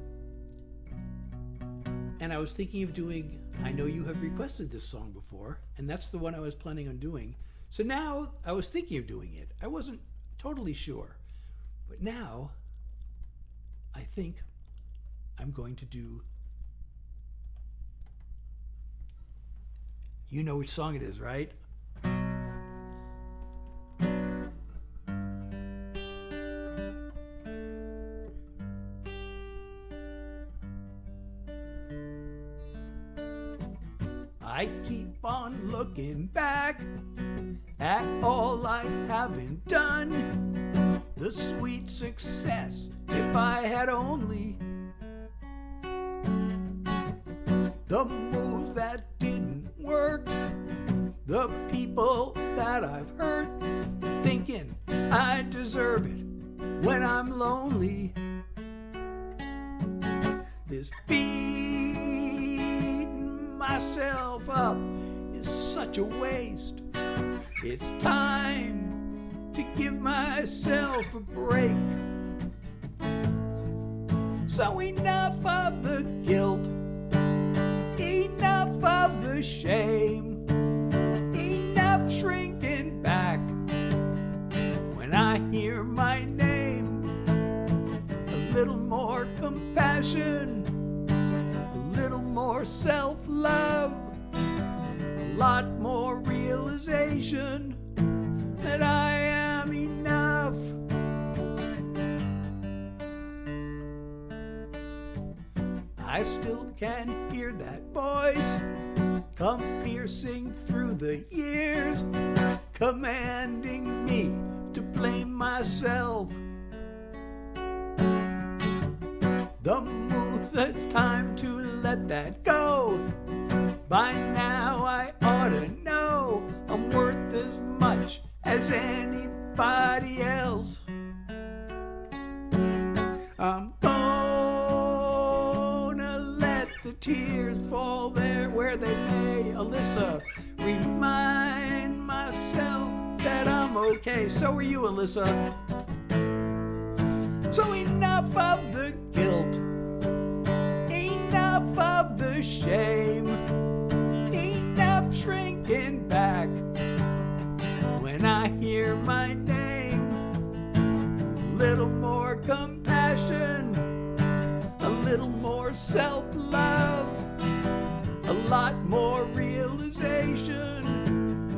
S1: And I was thinking of doing, I know you have requested this song before, and that's the one I was planning on doing. So now I was thinking of doing it. I wasn't totally sure. But now I think I'm going to do, you know which song it is, right? I keep on looking back at all I haven't done. The sweet success, if I had only. The moves that didn't work. The people that I've hurt. Thinking I deserve it when I'm lonely. This beat such a waste. It's time to give myself a break. So enough of the guilt, enough of the shame, enough shrinking back when I hear my name. A little more compassion, a little more self-love, a lot more realization that I am enough. I still can hear that voice come piercing through the years, commanding me to blame myself. The moves, it's time to let that go. By now I ought to know I'm worth as much as anybody else. I'm gonna let the tears fall there where they may. Alyssa, remind myself that I'm okay. So are you, Alyssa. So enough of the guilt, enough of the shame, enough shrinking back when I hear my name. A little more compassion, a little more self-love, a lot more realization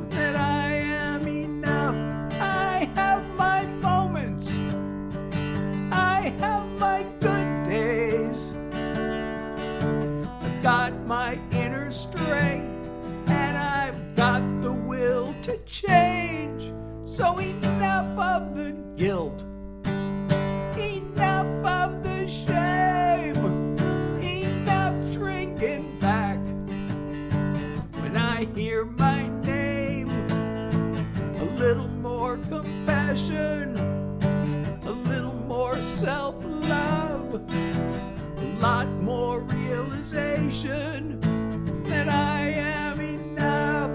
S1: that I am enough. I have my moments, I have my good days, I've got my inner strength, and I've got the will to change. So enough of the guilt, enough of the shame, enough shrinking back when I hear my name. A little more compassion, a little more self-love, a lot more realization that I am enough.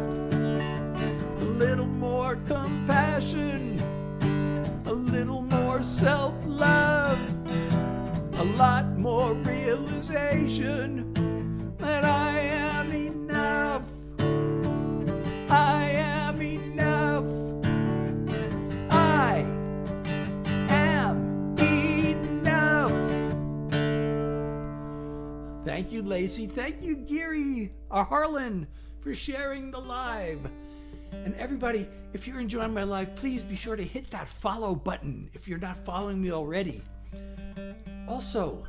S1: A little more compassion, a little more self-love, a lot more realization that I am enough. I am enough. I am enough. Thank you, Lacey. Thank you, Geary Harlan, for sharing the live. And everybody, if you're enjoying my live, please be sure to hit that follow button if you're not following me already. Also,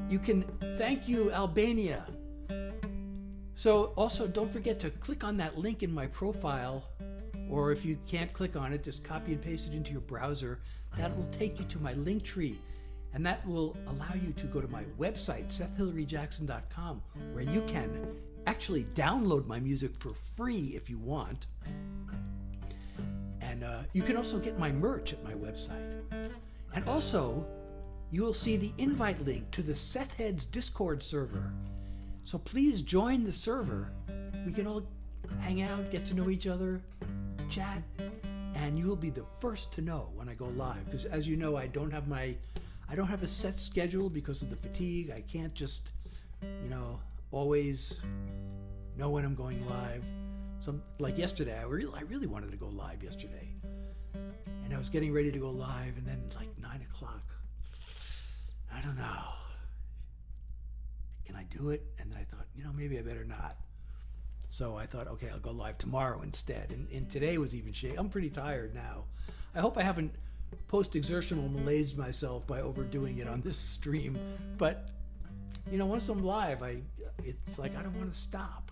S1: you can thank you, Albania. So also don't forget to click on that link in my profile, or if you can't click on it, just copy and paste it into your browser. That will take you to my link tree, and that will allow you to go to my website, SethHillaryJackson.com, where you can actually download my music for free if you want. And you can also get my merch at my website. And also, you will see the invite link to the Seth Heads Discord server. So please join the server. We can all hang out, get to know each other, chat, and you will be the first to know when I go live. Because as you know, I don't have a set schedule because of the fatigue. I can't just, always know when I'm going live. So like yesterday, I really wanted to go live yesterday. And I was getting ready to go live, and then like 9 o'clock, I don't know, can I do it? And then I thought, maybe I better not. So I thought, okay, I'll go live tomorrow instead. And today was even I'm pretty tired now. I hope I haven't post-exertional malaised myself by overdoing it on this stream. But, once I'm live, it's like I don't want to stop.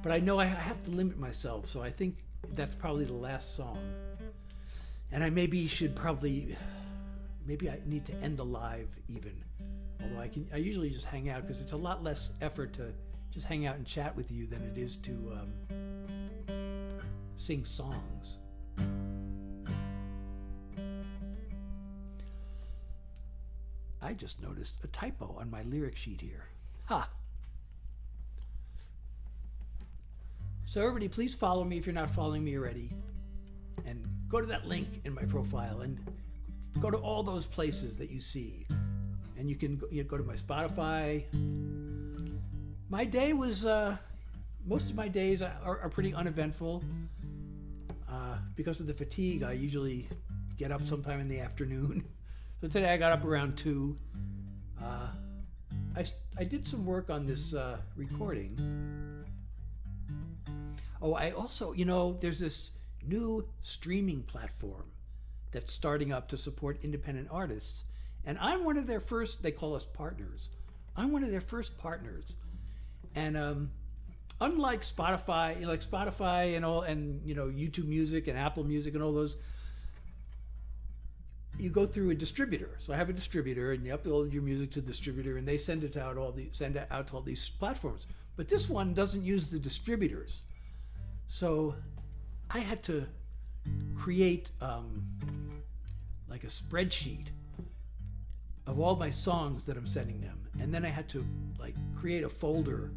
S1: But I know I have to limit myself, so I think that's probably the last song. And I maybe I need to end the live even. Although I usually just hang out, because it's a lot less effort to just hang out and chat with you than it is to sing songs. I just noticed a typo on my lyric sheet here. Ha! So everybody, please follow me if you're not following me already. And go to that link in my profile and go to all those places that you see. And you can go to my Spotify. My day was, most of my days are pretty uneventful. Because of the fatigue, I usually get up sometime in the afternoon. So today I got up around 2. I did some work on this recording. Oh, I also, there's this new streaming platform that's starting up to support independent artists. And I'm one of their first, they call us partners. I'm one of their first partners. And unlike Spotify, like Spotify and all, and YouTube Music and Apple Music and all those, you go through a distributor. So I have a distributor, and you upload your music to the distributor, and they send it out to all these platforms. But this one doesn't use the distributors. So I had to create like a spreadsheet of all my songs that I'm sending them, and then I had to create a folder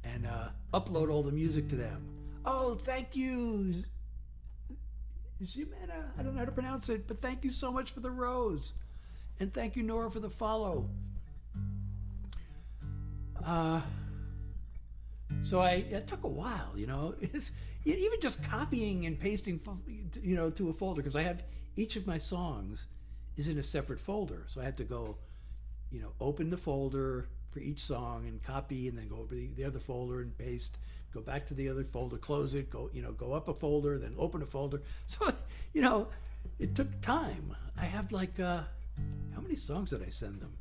S1: and upload all the music to them. Oh, thank you, Jimena. I don't know how to pronounce it, but thank you so much for the rose, and thank you, Nora, for the follow. So it took a while, It's even just copying and pasting, to a folder, because I have each of my songs is in a separate folder. So I had to go, open the folder for each song and copy, and then go over the other folder and paste, go back to the other folder, close it, go up a folder, then open a folder. So, it took time. I have how many songs did I send them?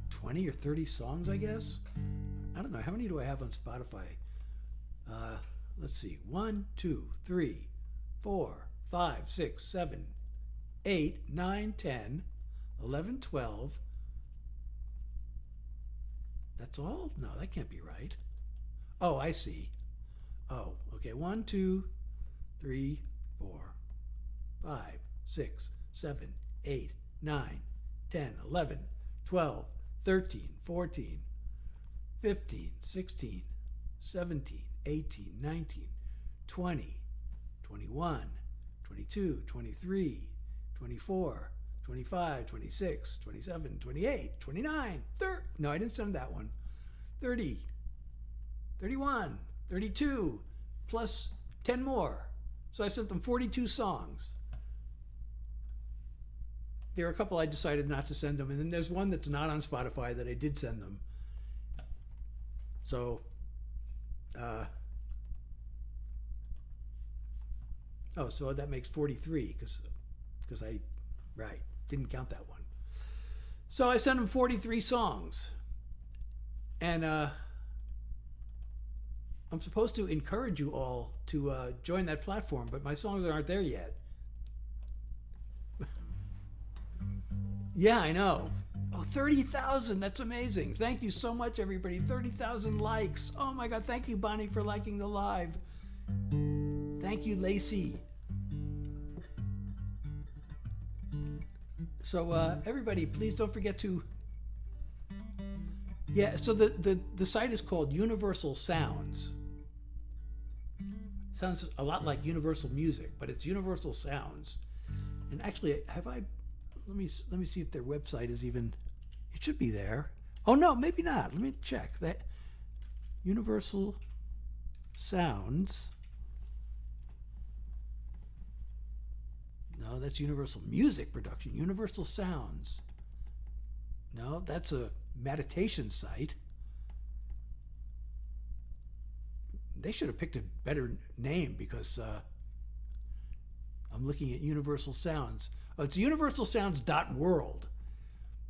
S1: 20 or 30 songs, I guess. I don't know. How many do I have on Spotify? Let's see. 1, 2, 3, 4, 5, 6, 7, 8, 9, 10, 11, 12. That's all? No, that can't be right. Oh, I see. Oh, okay. 1, 2, 3, 4, 5, 6, 7, 8, 9, 10, 11, 12, 13, 14, 15, 16, 17, 18, 19, 20, 21, 22, 23, 24, 25, 26, 27, 28, 29, 30. No, I didn't send that one. 30, 31, 32, plus 10 more. So I sent them 42 songs. There are a couple I decided not to send them, and then there's one that's not on Spotify that I did send them. So, so that makes 43, because I didn't count that one. So I sent them 43 songs, and I'm supposed to encourage you all to join that platform, but my songs aren't there yet. Yeah, I know. Oh, 30,000. That's amazing. Thank you so much, everybody. 30,000 likes. Oh, my God. Thank you, Bonnie, for liking the live. Thank you, Lacey. So, everybody, please don't forget to... Yeah, so the site is called Universal Sounds. Sounds a lot like Universal Music, but it's Universal Sounds. And actually, let me see if their website is even... It should be there. Oh, no, maybe not. Let me check. That Universal Sounds. No, that's Universal Music Production. Universal Sounds. No, that's a meditation site. They should have picked a better name, because I'm looking at Universal Sounds. Oh, it's universalsounds.world.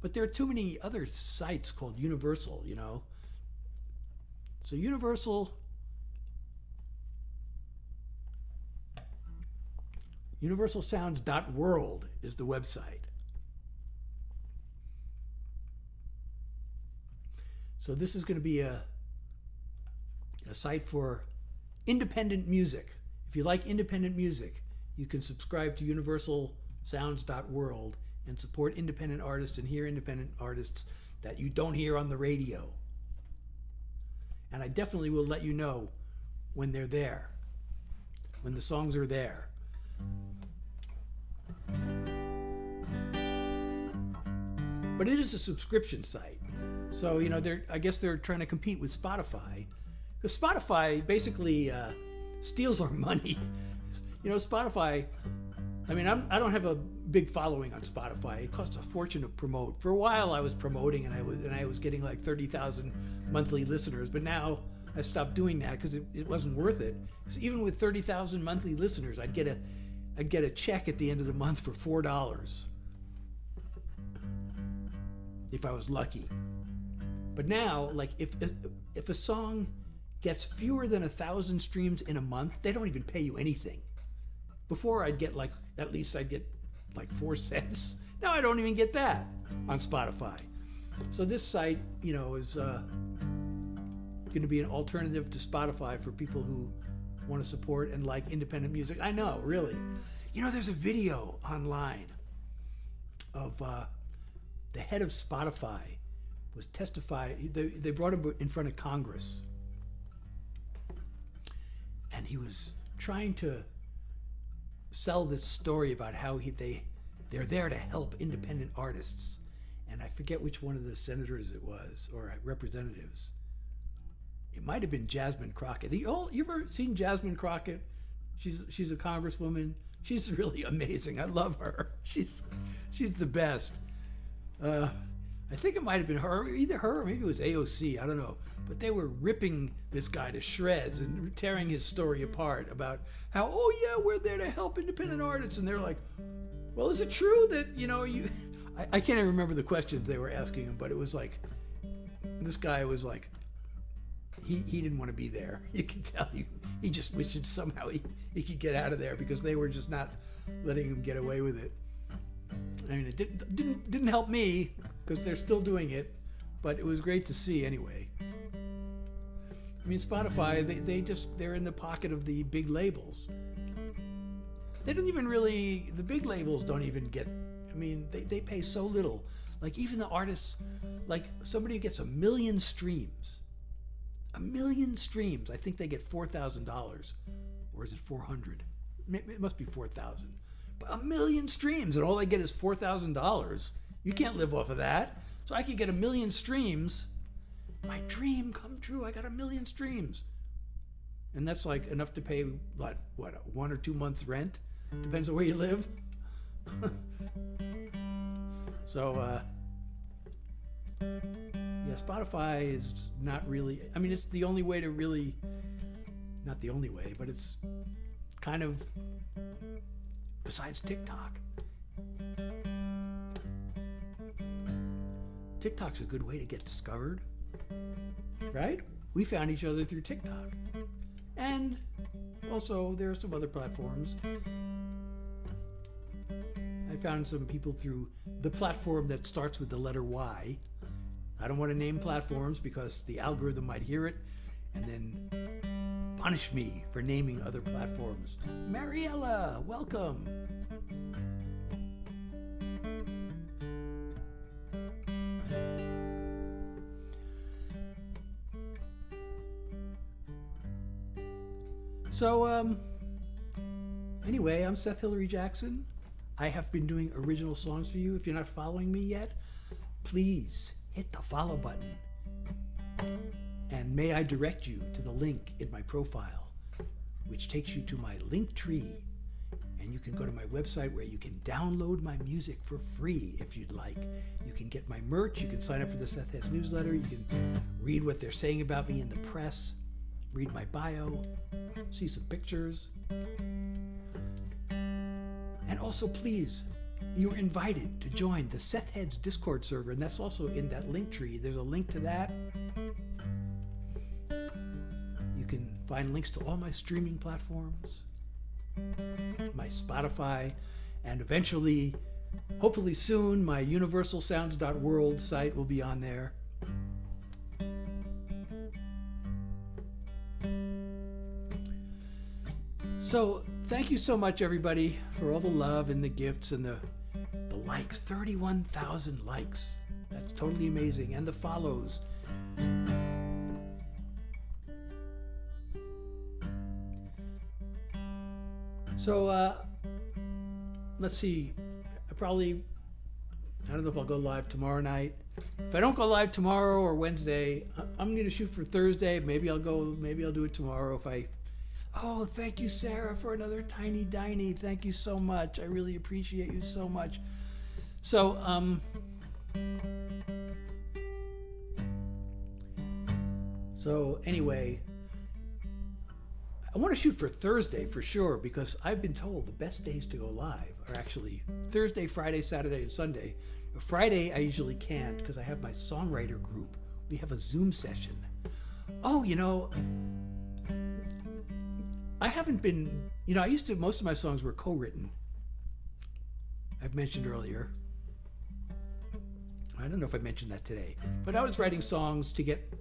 S1: But there are too many other sites called Universal, So universalsounds.world is the website. So this is going to be a site for independent music. If you like independent music, you can subscribe to universalsounds.world and support independent artists and hear independent artists that you don't hear on the radio. And I definitely will let you know when they're there, when the songs are there. But it is a subscription site. So, I guess they're trying to compete with Spotify. Because Spotify basically steals our money. Spotify, I don't have a big following on Spotify. It costs a fortune to promote. For a while I was promoting and I was getting like 30,000 monthly listeners, but now I stopped doing that because it wasn't worth it. So even with 30,000 monthly listeners, I'd get a check at the end of the month for $4 if I was lucky. But now, like if a song gets fewer than 1,000 streams in a month, they don't even pay you anything. Before I'd get at least 4 cents. Now I don't even get that on Spotify. So this site, is going to be an alternative to Spotify for people who want to support and like independent music. I know, really. There's a video online of the head of Spotify was testifying. They brought him in front of Congress, and he was trying to sell this story about how they're there to help independent artists. And I forget which one of the senators it was, or representatives. It might have been Jasmine Crockett. You ever seen Jasmine Crockett? She's a congresswoman. She's really amazing. I love her. She's the best. I think it might have been her, either her or maybe it was AOC. I don't know. But they were ripping this guy to shreds and tearing his story apart about how, we're there to help independent artists. And they're like, well, is it true that, you... I can't even remember the questions they were asking him, but it was like, this guy was like, he didn't want to be there. You can tell he just wished somehow he could get out of there because they were just not letting him get away with it. It didn't help me because they're still doing it, but it was great to see anyway. Spotify, they're in the pocket of the big labels. They don't even really, the big labels don't even get, they pay so little. Like even the artists, like somebody who gets 1 million streams, I think they get $4,000, or is it 400? It must be 4,000. But 1 million streams, and all they get is $4,000. You can't live off of that. So I could get 1 million streams. My dream come true. I got 1 million streams, and that's like enough to pay what 1 or 2 months rent. Depends on where you live. So Spotify is not really. It's the only way to really. Not the only way, but it's kind of. Besides TikTok. TikTok's a good way to get discovered, right? We found each other through TikTok. And also there are some other platforms. I found some people through the platform that starts with the letter Y. I don't want to name platforms because the algorithm might hear it and then punish me for naming other platforms. Mariella, welcome. So, anyway, I'm Seth Hillary Jackson. I have been doing original songs for you. If you're not following me yet, please hit the follow button. And may I direct you to the link in my profile, which takes you to my link tree. And you can go to my website where you can download my music for free if you'd like. You can get my merch. You can sign up for the Seth Heads newsletter. You can read what they're saying about me in the press, read my bio, see some pictures. And also, please, you're invited to join the Seth Heads Discord server, and that's also in that link tree. There's a link to that. You can find links to all my streaming platforms, my Spotify, and eventually, hopefully soon, my universalsounds.world site will be on there. So, thank you so much, everybody, for all the love and the gifts and the likes. 31,000 likes. That's totally amazing. And the follows. So let's see. I don't know if I'll go live tomorrow night. If I don't go live tomorrow or Wednesday, I'm going to shoot for Thursday. Maybe I'll do it tomorrow Oh, thank you, Sarah, for another tiny diny. Thank you so much. I really appreciate you so much. So, anyway, I want to shoot for Thursday for sure, because I've been told the best days to go live are actually Thursday, Friday, Saturday, and Sunday. Friday, I usually can't because I have my songwriter group. We have a Zoom session. Oh, I haven't been, most of my songs were co-written. I've mentioned earlier. I don't know if I mentioned that today, but I was writing songs to get,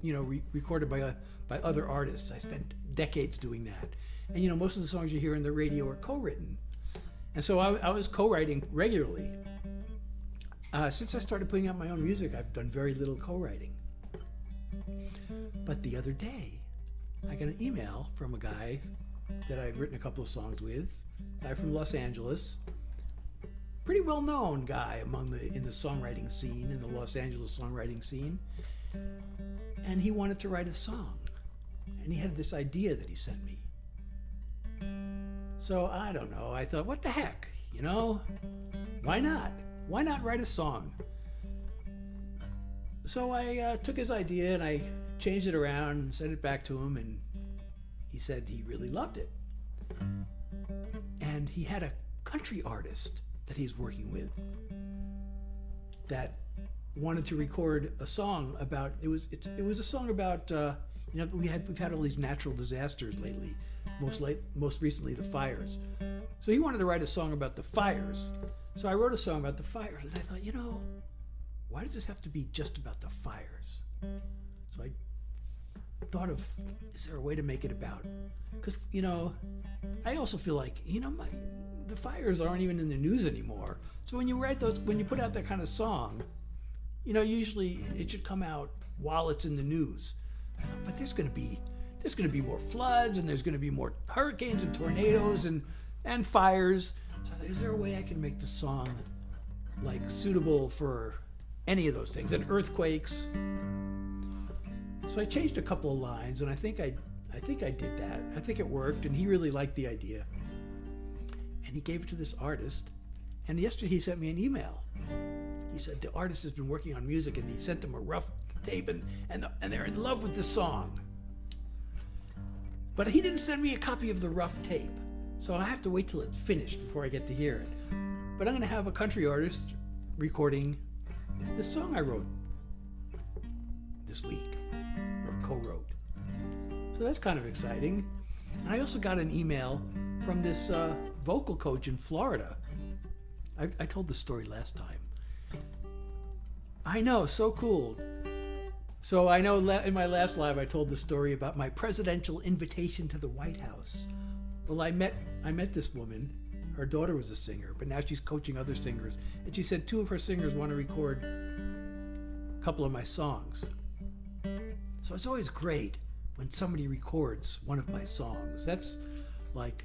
S1: recorded by other artists. I spent decades doing that. And, most of the songs you hear on the radio are co-written. And so I was co-writing regularly. Since I started putting out my own music, I've done very little co-writing. But the other day, I got an email from a guy that I've written a couple of songs with, a guy from Los Angeles, pretty well-known guy in the songwriting scene, in the Los Angeles songwriting scene, and he wanted to write a song, and he had this idea that he sent me. So I don't know. I thought, what the heck, why not? Why not write a song? So I took his idea and I changed it around and sent it back to him, and he said he really loved it. And he had a country artist that he's working with that wanted to record a song about it was a song about we've had all these natural disasters lately, most recently the fires. So he wanted to write a song about the fires. So I wrote a song about the fires, and I thought, why does this have to be just about the fires? So I thought of, is there a way to make it about? Because, I also feel like, the fires aren't even in the news anymore. So when you put out that kind of song, usually it should come out while it's in the news. I thought, but there's going to be more floods, and there's going to be more hurricanes and tornadoes and fires. So I thought, is there a way I can make the song suitable for any of those things, and earthquakes? So I changed a couple of lines, and I think I did that. I think it worked, and he really liked the idea. And he gave it to this artist, and yesterday he sent me an email. He said the artist has been working on music, and he sent them a rough tape, and they're in love with the song. But he didn't send me a copy of the rough tape, so I have to wait till it's finished before I get to hear it. But I'm going to have a country artist recording the song I wrote this week, or co-wrote. So that's kind of exciting. And I also got an email from this vocal coach in Florida. I told the story last time. I know, so cool. So I know in my last live I told the story about my presidential invitation to the White House. Well, I met this woman. Her daughter was a singer, but now she's coaching other singers. And she said 2 of her singers want to record a couple of my songs. So it's always great when somebody records one of my songs. That's like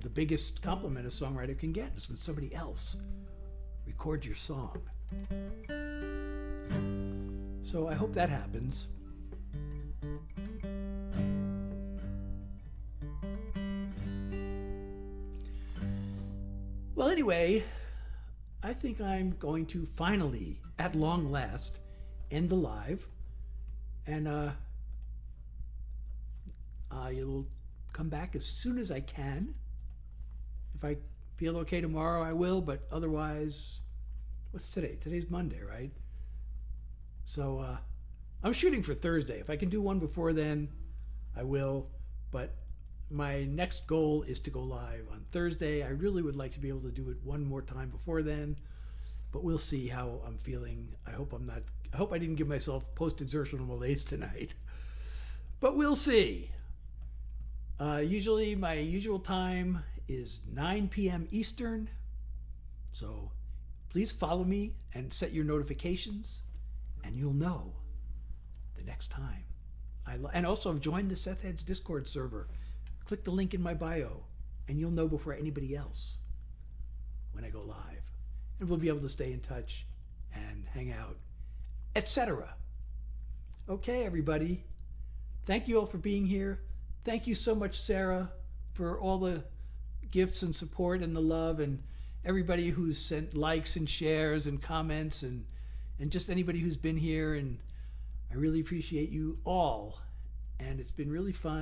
S1: the biggest compliment a songwriter can get is when somebody else records your song. So I hope that happens. Well, anyway, I think I'm going to finally, at long last, end the live, and it'll come back as soon as I can. If I feel okay tomorrow, I will, but otherwise, what's today? Today's Monday, right? So I'm shooting for Thursday. If I can do one before then, I will, but my next goal is to go live on Thursday. I really would like to be able to do it one more time before then, but we'll see how I'm feeling. I hope I didn't give myself post-exertional malaise tonight, but we'll see. Usually my usual time is 9 p.m. Eastern, so please follow me and set your notifications, and you'll know the next time. And also join the Seth Heads Discord server. click the link in my bio and you'll know before anybody else when I go live. And we'll be able to stay in touch and hang out, etc. Okay, everybody. Thank you all for being here. Thank you so much, Sarah, for all the gifts and support and the love, and everybody who's sent likes and shares and comments, and just anybody who's been here. And I really appreciate you all. And it's been really fun.